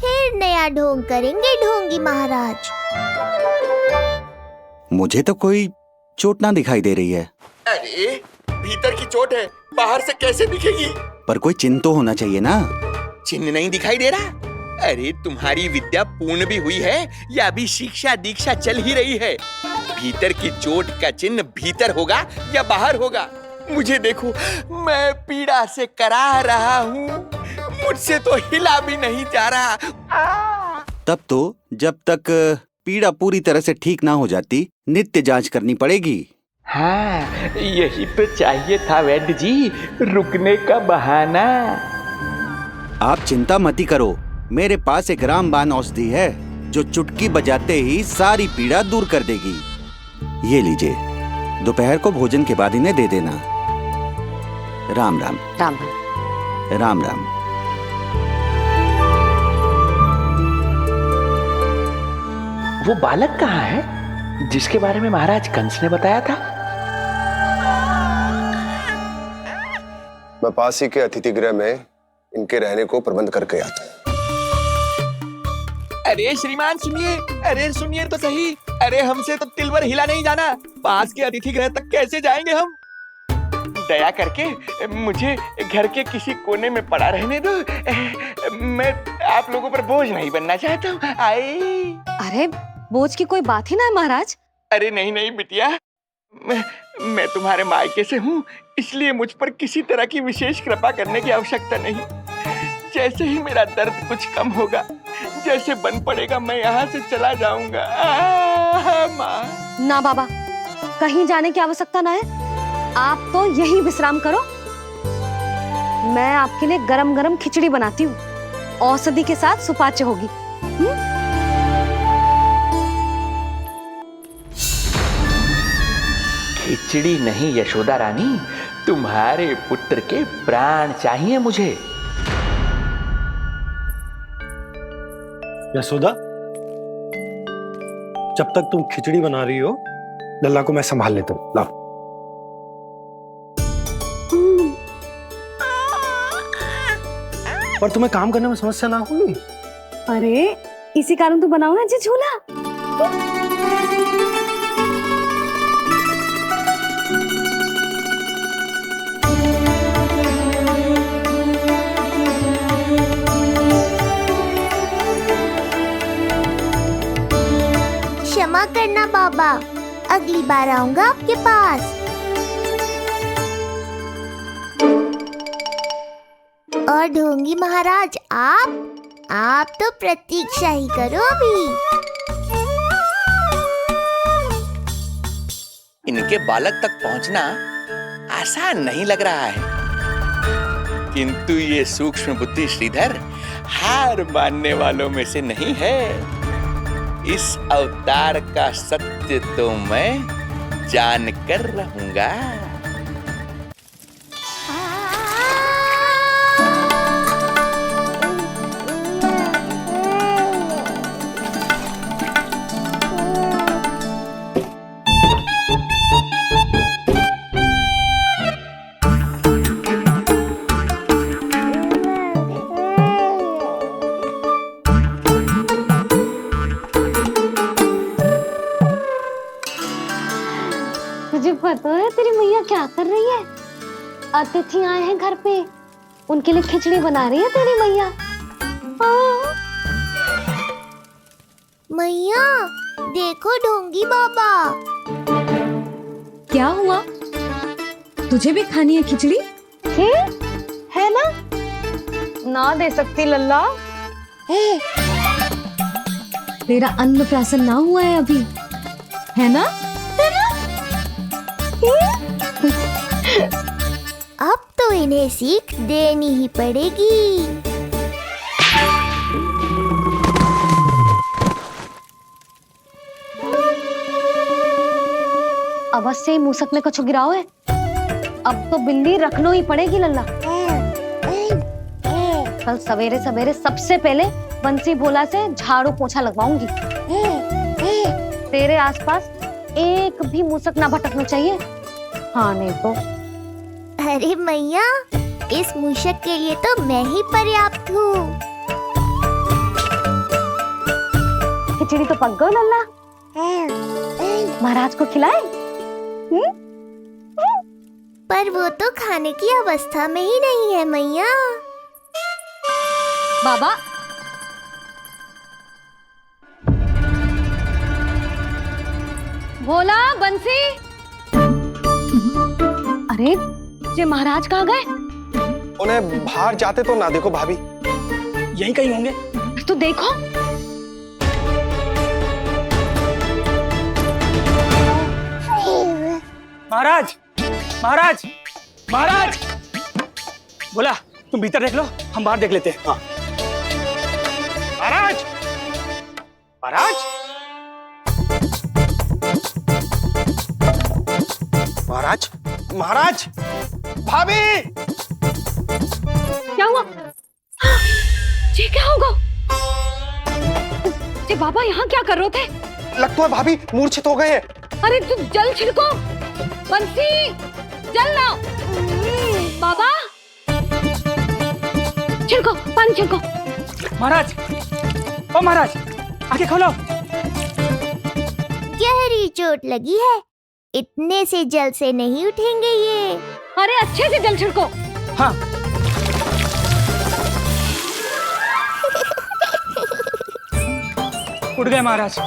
फिर नया ढोंग करेंगे ढोंगी महाराज। मुझे तो कोई चोट ना दिखाई दे रही है। अरे भीतर की चोट है, बाहर से कैसे दिखेगी? पर कोई चिन्ह तो होना चाहिए ना। चिन्ह नहीं दिखाई दे रहा? अरे तुम्हारी विद्या पूर्ण भी हुई है या अभी शिक्षा दीक्षा चल ही रही है? भीतर की चोट का चिन्ह भीतर होगा या बाहर होगा? मुझे देखो, मैं पीड़ा से करा रहा हूँ, मुझसे तो हिला भी नहीं जा रहा। तब तो जब तक पीड़ा पूरी तरह से ठीक ना हो जाती, नित्य जांच करनी पड़ेगी। हाँ, यही तो चाहिए था वैद्य जी, रुकने का बहाना। आप चिंता मत करो, मेरे पास एक रामबाण औषधि है जो चुटकी बजाते ही सारी पीड़ा दूर कर देगी। ये लीजिए, दोपहर को भोजन के बाद इन्हें दे देना। राम राम। राम राम। राम राम। वो बालक कहाँ है जिसके बारे में महाराज कंस ने बताया था? मैं पास ही के अतिथि गृह में इनके रहने को प्रबंध करके आता हूँ। अरे श्रीमान सुनिए, अरे सुनिए तो सही। अरे हमसे तो तिलवर हिला नहीं जाना, पास के अतिथि गृह तक कैसे जाएंगे हम? दया करके मुझे घर के किसी कोने में पड़ा रहने दो, मैं आप लोगों पर बोझ नहीं बनना चाहता हूँ। आई। अरे बोझ की कोई बात ही ना है महाराज। अरे नहीं नहीं बिटिया, मैं तुम्हारे मायके से हूँ, इसलिए मुझ पर किसी तरह की विशेष कृपा करने की आवश्यकता नहीं। जैसे ही मेरा दर्द कुछ कम होगा, जैसे बन पड़ेगा, मैं यहाँ से चला जाऊंगा। माँ। ना बाबा, कहीं जाने की आवश्यकता ना है, आप तो यही विश्राम करो। मैं आपके लिए गरम गरम खिचड़ी बनाती हूँ, औषधि के साथ सुपाच्य होगी। खिचड़ी नहीं यशोदा रानी, तुम्हारे पुत्र के प्राण चाहिए मुझे। यशोदा, जब तक तुम खिचड़ी बना रही हो, लल्ला को मैं संभाल लेता हूँ। लाओ। पर तुम्हें काम करने में समस्या ना होगी? अरे इसी कारण तो बनाओ ना जी झूला। क्षमा करना बाबा, अगली बार आऊंगा आपके पास। और ढोंगी महाराज, आप तो प्रतीक्षा ही करो अभी। इनके बालक तक पहुंचना आसान नहीं लग रहा है, किंतु ये सूक्ष्म बुद्धि श्रीधर हार मानने वालों में से नहीं है। इस अवतार का सत्य तो मैं जानकर रहूंगा। तुझे पता है तेरी मैया क्या कर रही है? अतिथि आए हैं घर पे, उनके लिए खिचड़ी बना रही है तेरी मैया। मैया देखो ढोंगी बाबा। क्या हुआ? तुझे भी खानी है खिचड़ी? है ना? ना दे सकती लल्ला। तेरा अन्न प्राशन ना हुआ है अभी, है ना? अब तो इन्हें सीख देनी ही पड़ेगी। अवश्य ही मूसक में कुछ गिराओ है। अब तो बिल्ली रखना ही पड़ेगी लल्ला। कल सवेरे सवेरे सबसे पहले बंसी भोला से झाड़ू पोछा लगवाऊंगी। तेरे आसपास एक भी मूसक ना भटकना चाहिए। हाँ नहीं तो। अरे मैया, इस मूषक के लिए तो मैं ही पर्याप्त हूँ। खिचड़ी तो पक गई लल्ला। महाराज को खिलाए? पर वो तो खाने की अवस्था में ही नहीं है मैया। बाबा, भोला, बंसी। अरे ये महाराज कहाँ गए? उन्हें बाहर जाते तो ना देखो भाभी। यहीं कहीं होंगे। तो देखो। महाराज, महाराज, महाराज। बोला तुम भीतर देख लो, हम बाहर देख लेते हैं। हाँ। महाराज, महाराज, महाराज, महाराज, भाभी। क्या हुआ? ये क्या होगा? ये बाबा यहाँ क्या कर रहे थे? लगता है भाभी मूर्छित हो गए हैं। अरे तू जल छिड़को। बंसी, जल लाओ। बाबा, छिड़को, पानी छिड़को। महाराज, ओ महाराज, आंखें खोलो। गहरी चोट लगी है, इतने से जल से नहीं उठेंगे ये। अरे अच्छे से जल छिड़को। हाँ। उठ गए महाराज।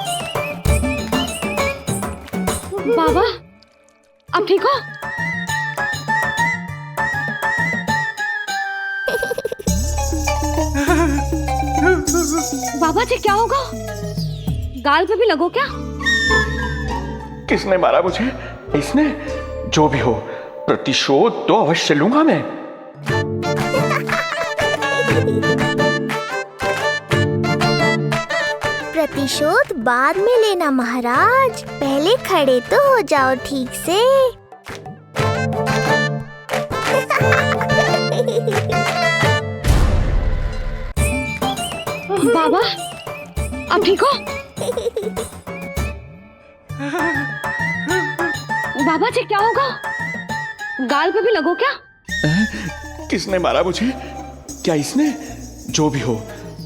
बाबा, अब ठीक हो? बाबा जी क्या होगा? गाल पे भी लगो क्या? किसने मारा मुझे? इसने? जो भी हो, प्रतिशोध तो अवश्य लूंगा मैं। प्रतिशोध बाद में लेना महाराज, पहले खड़े तो हो जाओ ठीक से। बाबा, अब ठीक हो? बाबा जी क्या होगा? गाल पे भी लगो क्या? किसने मारा मुझे? क्या इसने? जो भी हो,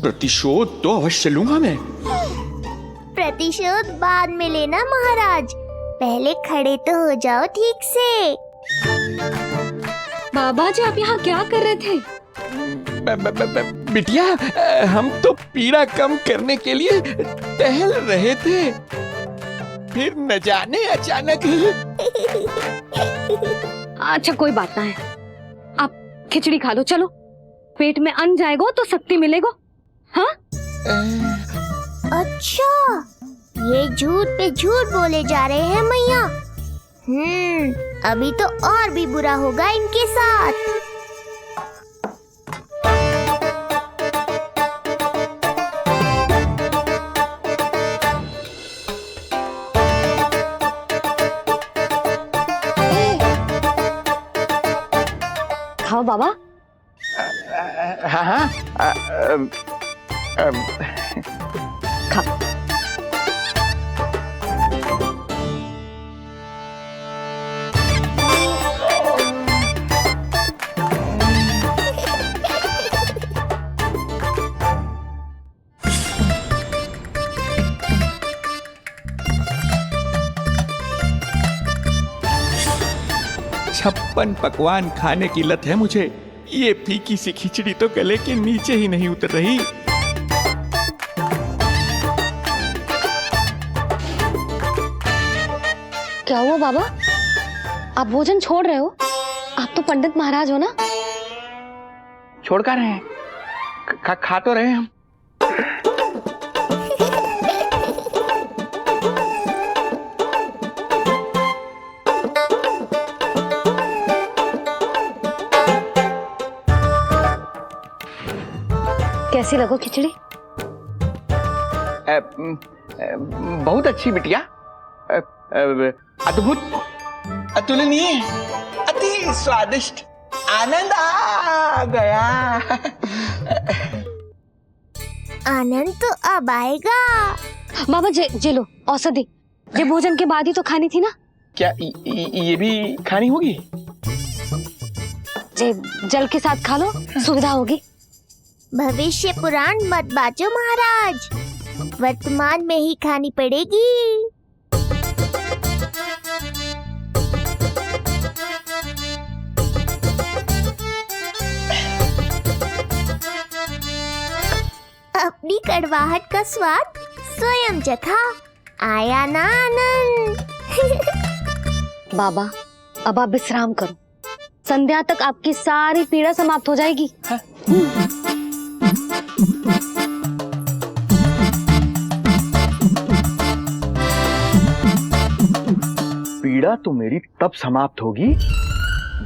प्रतिशोध तो अवश्य लूंगा मैं। प्रतिशोध बाद में लेना महाराज, पहले खड़े तो हो जाओ ठीक से। बाबा जी आप यहाँ क्या कर रहे थे? बिटिया, हम तो पीड़ा कम करने के लिए टहल रहे थे, फिर न जाने अचानक। अच्छा कोई बात ना है, आप खिचड़ी खा लो। चलो, पेट में अन्न जाएगा तो शक्ति मिलेगा। हाँ? अच्छा, ये झूठ पे झूठ बोले जा रहे हैं मैया। अभी तो और भी बुरा होगा इनके साथ। खाओ बाबा। हाँ हाँ। खा। छप्पन पकवान खाने की लत है मुझे। ये फीकी सी खिचड़ी तो गले के नीचे ही नहीं उतर रही। क्या हुआ बाबा? आप भोजन छोड़ रहे हो? आप तो पंडित महाराज हो ना? छोड़ कर रहे हैं? खा तो रहे हैं हम। कैसी लगो खिचड़ी? बहुत अच्छी बिटिया, अद्भुत, अतुलनीय, अति स्वादिष्ट, आनंद आ गया। आनंद तो अब आएगा। बाबा जे लो औषधि, ये भोजन के बाद ही तो खानी थी ना। क्या ये भी खानी होगी? जे जल के साथ खा लो, सुविधा होगी। भविष्य पुराण मत बाजो महाराज, वर्तमान में ही खानी पड़ेगी। अपनी कड़वाहट का स्वाद स्वयं चखा, आया ना आनंद। बाबा अब आप विश्राम करो, संध्या तक आपकी सारी पीड़ा समाप्त हो जाएगी। पीड़ा तो मेरी तब समाप्त होगी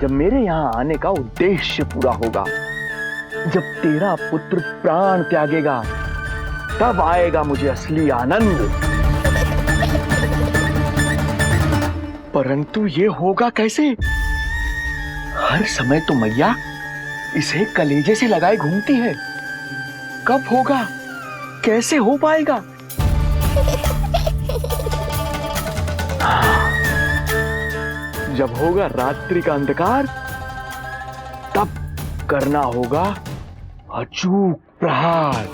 जब मेरे यहाँ आने का उद्देश्य पूरा होगा। जब तेरा पुत्र प्राण त्यागेगा तब आएगा मुझे असली आनंद। परंतु ये होगा कैसे? हर समय तो मैया इसे कलेजे से लगाए घूमती है। कब होगा, कैसे हो पाएगा? जब होगा रात्रि का अंधकार तब करना होगा अचूक प्रहार।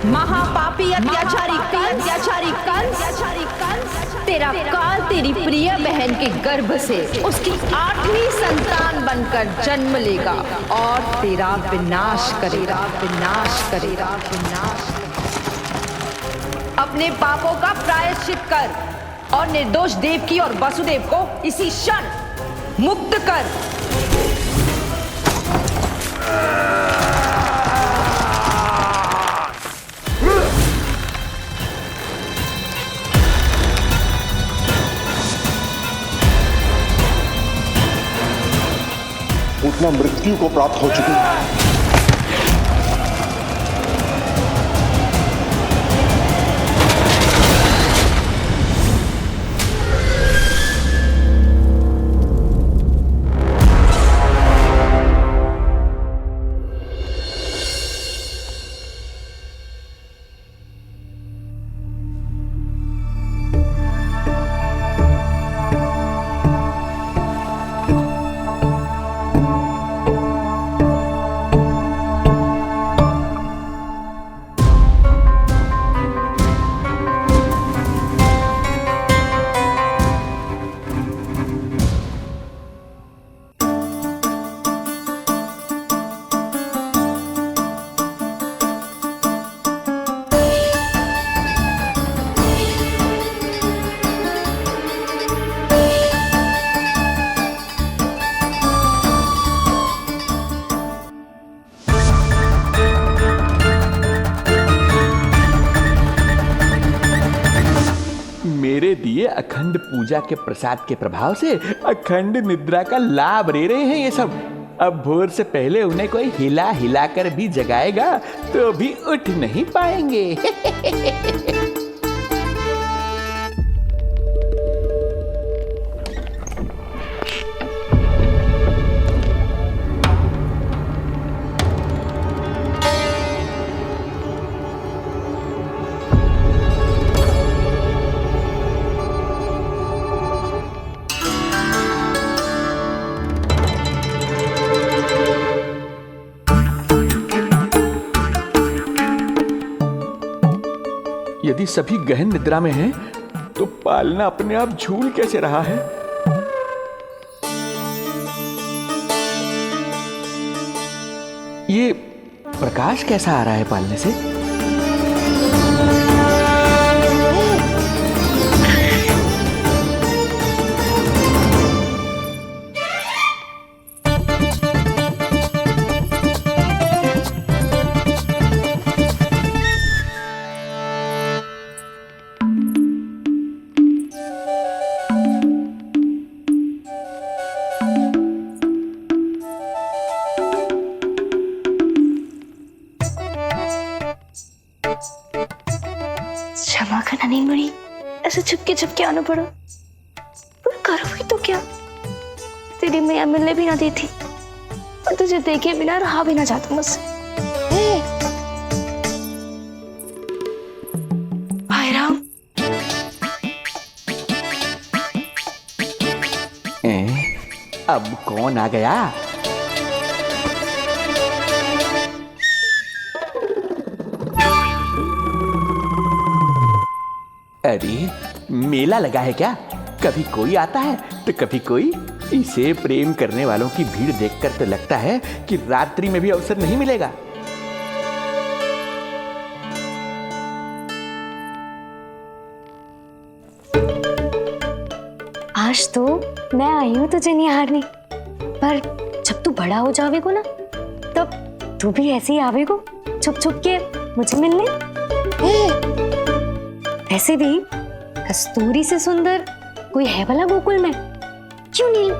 महापापी अत्याचारी कंस, तेरा काल तेरी प्रिय बहन के गर्भ से उसकी 8वीं संतान बनकर जन्म लेगा और तेरा विनाश करेगा। अपने पापों का प्रायश्चित कर और निर्दोष देवकी और वसुदेव को इसी क्षण मुक्त कर। उतना मृत्यु को प्राप्त हो चुकी है। मेरे दिए अखंड पूजा के प्रसाद के प्रभाव से अखंड निद्रा का लाभ ले रहे हैं ये सब। अब भोर से पहले उन्हें कोई हिला हिला कर भी जगाएगा तो भी उठ नहीं पाएंगे। यदि सभी गहन निद्रा में हैं, तो पालना अपने आप झूल कैसे रहा है? ये प्रकाश कैसा आ रहा है पालने से? क्षमा करना नहीं मुड़ी, ऐसे छुपके आना पड़ा। पर करो भी तो क्या, तेरी मैया मिलने भी ना दी थी और तुझे देखे बिना रहा भी ना जाता मुझसे। भाई राम, अब कौन आ गया? अरे मेला लगा है क्या? कभी कोई आता है तो कभी कोई। इसे प्रेम करने वालों की भीड़ देखकर तो लगता है कि रात्रि में भी अवसर नहीं मिलेगा। आज तो मैं आई हूँ तुझे निहारने, पर जब तू बड़ा हो जावेगो ना, तब तू भी ऐसे ही आवेगो छुप छुप के मुझे मिलने। ऐसे भी कस्तूरी से सुंदर कोई है भला गोकुल में? क्यों नहीं?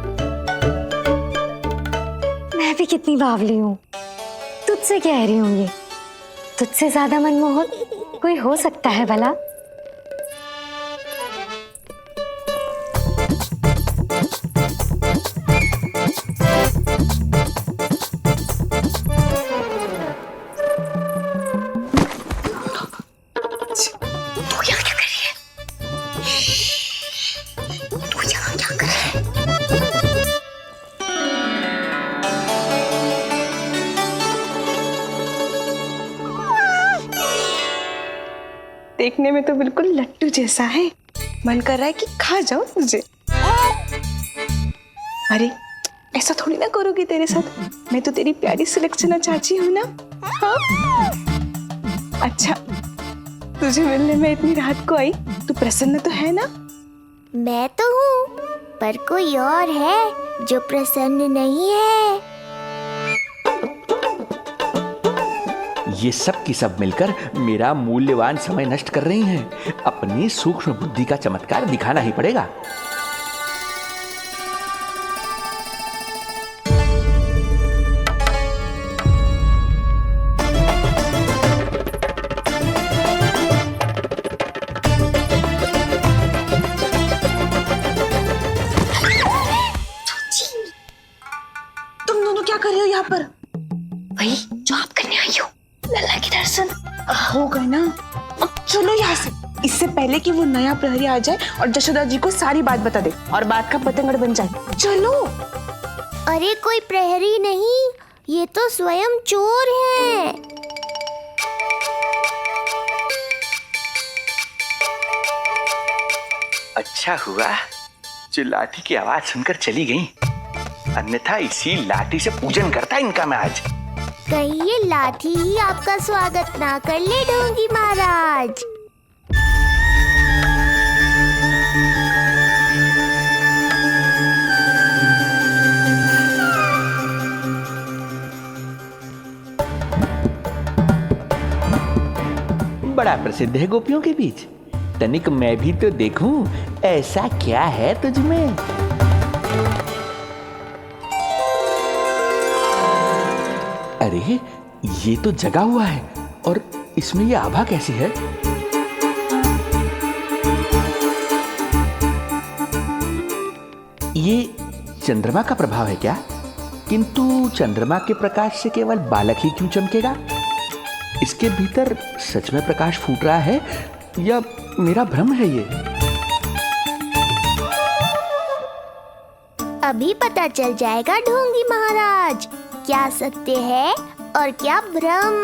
मैं भी कितनी बावली हूँ, तुझसे कह रही हूँ। ये तुझसे ज्यादा मनमोहक कोई हो सकता है भला? देखने में तो बिल्कुल लट्टू जैसा है, मन कर रहा है कि खा जाओ तुझे। अरे ऐसा थोड़ी ना करोगी तेरे साथ, मैं तो तेरी प्यारी सुलक्षणा चाची हूँ ना। हाँ? अच्छा, तुझे मिलने में इतनी रात को आई, तू प्रसन्न तो है ना? मैं तो हूँ, पर कोई और है जो प्रसन्न नहीं है। ये सब की सब मिलकर मेरा मूल्यवान समय नष्ट कर रही हैं। अपनी सूक्ष्म बुद्धि का चमत्कार दिखाना ही पड़ेगा। तुम दोनों क्या कर रहे हो यहाँ पर? वही जो आप करने आई हो, लल्ला के दर्शन हो गए ना। अब चलो यहाँ से, इससे पहले कि वो नया प्रहरी आ जाए और जशोदा जी को सारी बात बता दे और बात का पतंगड़ बन जाए। चलो। अरे कोई प्रहरी नहीं, ये तो स्वयं चोर है। अच्छा हुआ जो लाठी की आवाज सुनकर चली गई, अन्यथा इसी लाठी से पूजन करता इनका मैं आज। कहीं ये लाठी ही आपका स्वागत ना कर ले ढोंगी महाराज। बड़ा प्रसिद्ध है गोपियों के बीच। तनिक मैं भी तो देखूं ऐसा क्या है तुझमें। अरे ये तो जगा हुआ है, और इसमें ये आभा कैसी है? ये चंद्रमा का प्रभाव है क्या? किंतु चंद्रमा के प्रकाश से केवल बालक ही क्यों चमकेगा? इसके भीतर सच में प्रकाश फूट रहा है या मेरा भ्रम है ये? अभी पता चल जाएगा ढोंगी महाराज, क्या सत्य है और क्या भ्रम।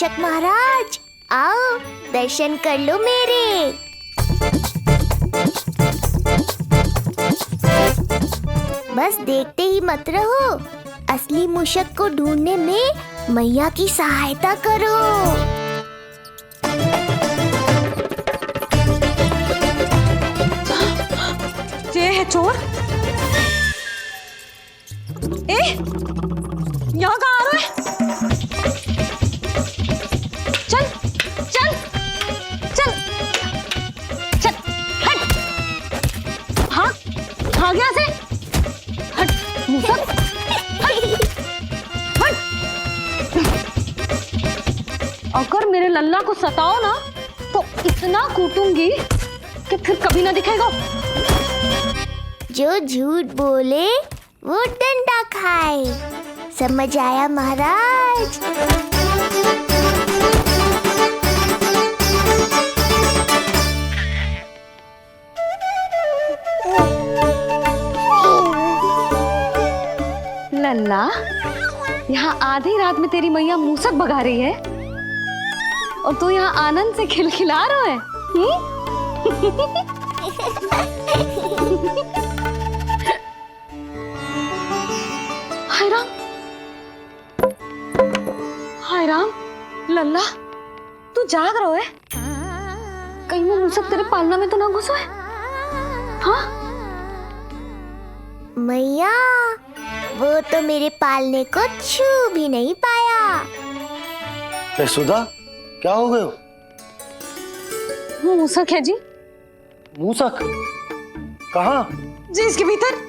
मूषक महाराज, आओ दर्शन कर लो मेरे। बस देखते ही मत रहो, असली मूषक को ढूंढने में मैया की सहायता करो। ये है चोर। यहाँ कहाँ आ रहा है? चल चल चल चल, हट। हाँ भाग यहाँ से, हट मूसक, हट हट। अगर मेरे लल्ला को सताओ ना तो इतना कूटूंगी कि फिर कभी ना दिखेगा। जो झूठ बोले वो डंडा खाए, समझ आया महाराज? लल्ला, यहाँ आधी रात में तेरी मैया मूसक भगा रही है और तू यहाँ आनंद से खिलखिला रहा है। हाय राम, हाय राम, लल्ला तू जाग रहा है? कहीं वो मूसक तेरे पालना में तो ना घुसो है? हाँ मैया, वो तो मेरे पालने को छू भी नहीं पाया। सुधा, क्या हो गए? वो मूसक है जी। मूसक? कहाँ? जी इसके भीतर।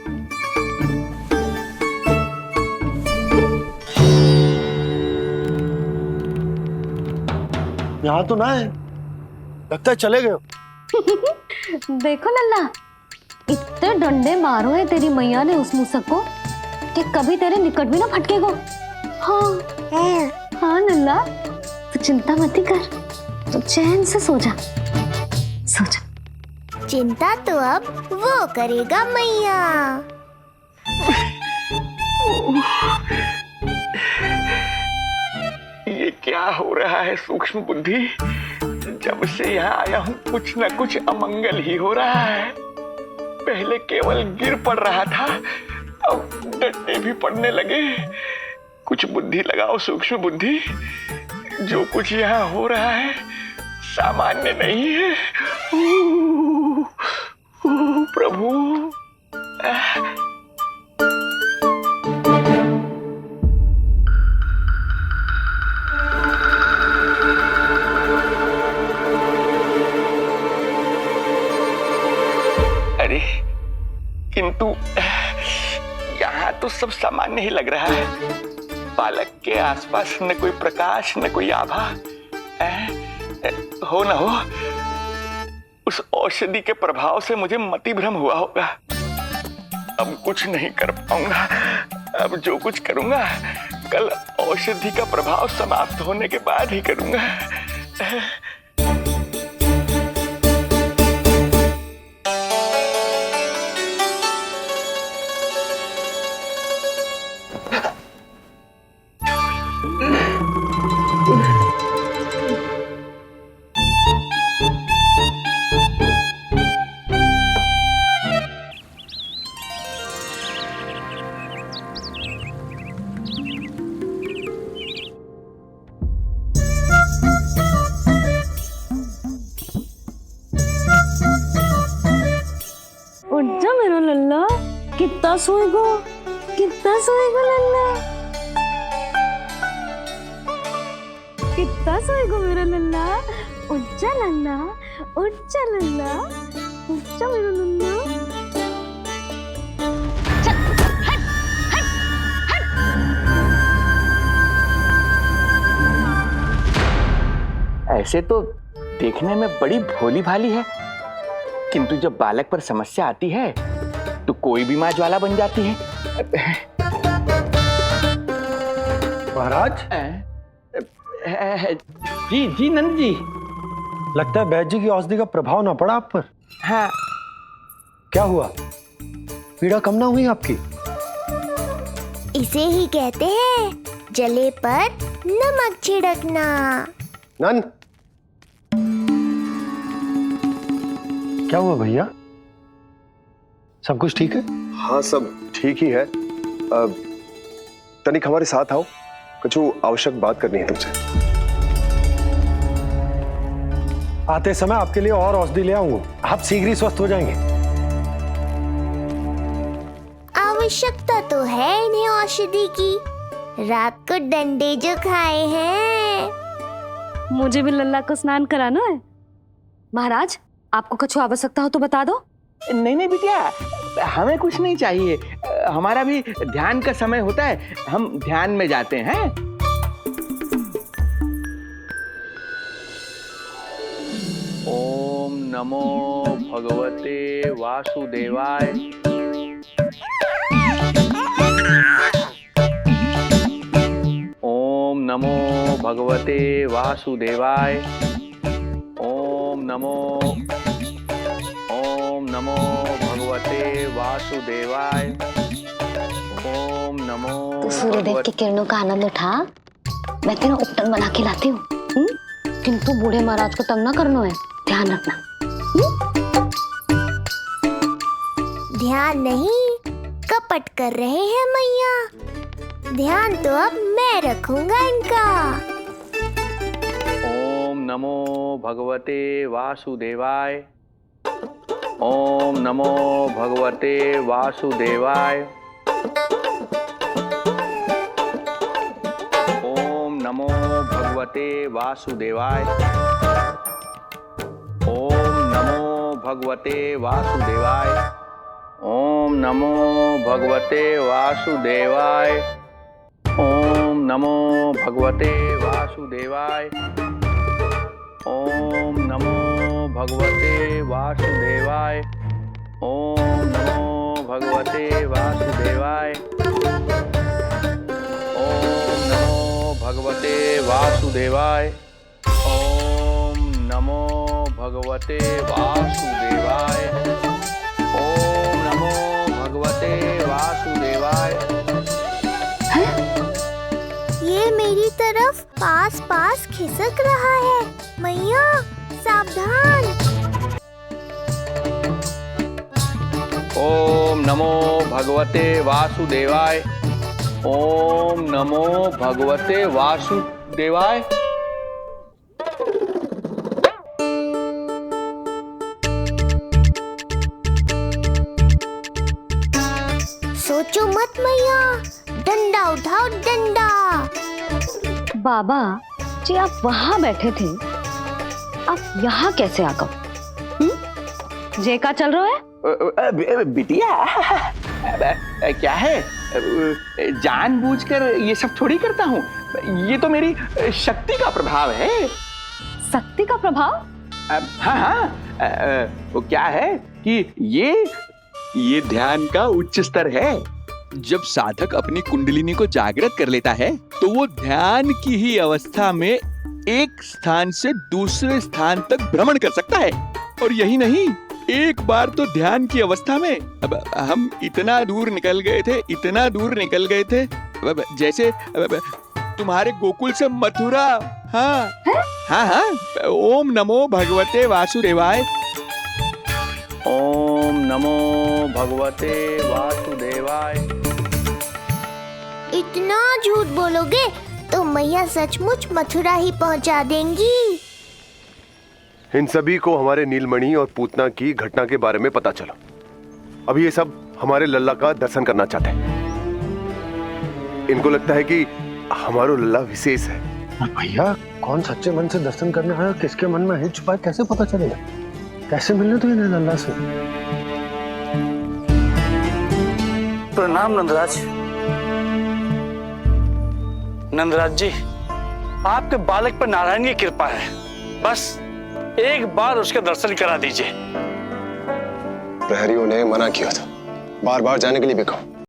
यहाँ तो ना है, लगता है चले गए। देखो लल्ला, इतने डंडे मारो है तेरी मैया ने उस मूसक को कि कभी तेरे निकट भी ना फटकेगा। हाँ हाँ लल्ला, तू चिंता मत ही कर, तू चैन से सो जा, सो जा। चिंता तो अब वो करेगा मैया। ये क्या हो रहा है सूक्ष्म बुद्धि? जब से यहाँ आया हूँ कुछ न कुछ अमंगल ही हो रहा है। पहले केवल गिर पड़ रहा था, अब डंडे भी पड़ने लगे। कुछ बुद्धि लगाओ सूक्ष्म बुद्धि, जो कुछ यहाँ हो रहा है सामान्य नहीं है। प्रभु, अरे किंतु यहाँ तो सब सामान्य ही लग रहा है। बालक के आसपास न कोई प्रकाश न कोई आभा। हो न हो उस औषधि के प्रभाव से मुझे मति भ्रम हुआ होगा। अब कुछ नहीं कर पाऊंगा। अब जो कुछ करूंगा कल औषधि का प्रभाव समाप्त होने के बाद ही करूंगा। उठ जा मेरा लल्ला, कितना सोएगो, कितना सोएगो लल्ला, कितना सोएगो मेरा लल्ला। उठ जा लल्ला, उठ जा लल्ला, उठ जा मेरा लल्ला। चल, हट, हट, हट। ऐसे तो देखने में बड़ी भोली भाली है, किंतु जब बालक पर समस्या आती है तो कोई भी माँ ज्वाला बन जाती है। महाराज? जी जी नंद जी। लगता है वैद्य जी की औषधि का प्रभाव ना पड़ा आप पर। हाँ। क्या हुआ? पीड़ा कम ना हुई आपकी? इसे ही कहते हैं जले पर नमक छिड़कना। नन, क्या हुआ भैया? सब कुछ ठीक है? हाँ सब ठीक ही है। तनिक हमारे साथ आओ, कुछ आवश्यक बात करनी है तुमसे। आते समय आपके लिए और औषधि ले आऊंगा, आप शीघ्र ही स्वस्थ हो जाएंगे। आवश्यकता तो है इन्हें औषधि की। रात को डंडे जो खाए हैं। मुझे भी लल्ला को स्नान कराना है। महाराज, आपको कुछ आवश्यकता हो तो बता दो। नहीं नहीं बिटिया, हमें कुछ नहीं चाहिए। हमारा भी ध्यान का समय होता है, हम ध्यान में जाते हैं। ओम नमो भगवते वासुदेवाय। ओम नमो भगवते वासुदेवाय। ओम नमो भगवते वासुदेवाय। ओम नमो। तू सूर्यदेव की किरणों का आनंद उठा, मैं तेरा उपटन बना के लाती हूँ। किंतु बूढ़े महाराज को तंग ना करना है, ध्यान रखना। ध्यान नहीं, कपट कर रहे हैं मैया। ध्यान तो अब मैं रखूंगा इनका। ओम नमो भगवते वासुदेवाय। ओम नमो भगवते वासुदेवाय। ओम नमो भगवते वासुदेवाय। ओम नमो भगवते वासुदेवाय। ओम नमो भगवते वासुदेवाय। ओम नमो भगवते वासुदेवाय। ओम नमो भगवते वासुदेवाय। ओम नमो भगवते वासुदेवाय। ओम नमो भगवते वासुदेवाय। ओम नमो भगवते वासुदेवाय। ओम नमो भगवते वासुदेवाय। ये मेरी तरफ पास पास खिसक रहा है। मैया सावधान। ओम नमो भगवते वासुदेवाय। ओम नमो भगवते वासुदेवाय। सोचो मत मैया, डंडा उठाओ डंडा। बाबा जी, आप वहां बैठे थे, आप यहाँ कैसे आ गए? जे का चल रहा है? बिटिया, क्या है, जानबूझकर ये सब थोड़ी करता हूँ। ये तो मेरी शक्ति का प्रभाव है। शक्ति का प्रभाव? हाँ हाँ, वो क्या है कि ये ध्यान का उच्च स्तर है। जब साधक अपनी कुंडलिनी को जागृत कर लेता है तो वो ध्यान की ही अवस्था में एक स्थान से दूसरे स्थान तक भ्रमण कर सकता है। और यही नहीं, एक बार तो ध्यान की अवस्था में अब हम इतना दूर निकल गए थे, जैसे तुम्हारे गोकुल से मथुरा। हाँ हाँ हाँ। ओम नमो भगवते वासुदेवाय। ओम नमो भगवते वासुदेवाय। इतना झूठ बोलोगे तो मैया सचमुच मथुरा ही पहुंचा देंगी। इन सभी को हमारे नीलमणि और पूतना की घटना के बारे में पता चला। अब ये सब हमारे लल्ला का दर्शन करना चाहते हैं। इनको लगता है कि हमारा लल्ला विशेष है। भैया, कौन सच्चे मन से दर्शन करने आया, किसके मन में हित छुपा है, कैसे पता चलेगा? कैसे मिलने तो इन्हें लल्ला से? प्रणाम नंदराज। नंदराज जी, आपके बालक पर नारायण की कृपा है। बस एक बार उसके दर्शन करा दीजिए। प्रहरियों ने मना किया था, बार बार जाने के लिए भी कहा।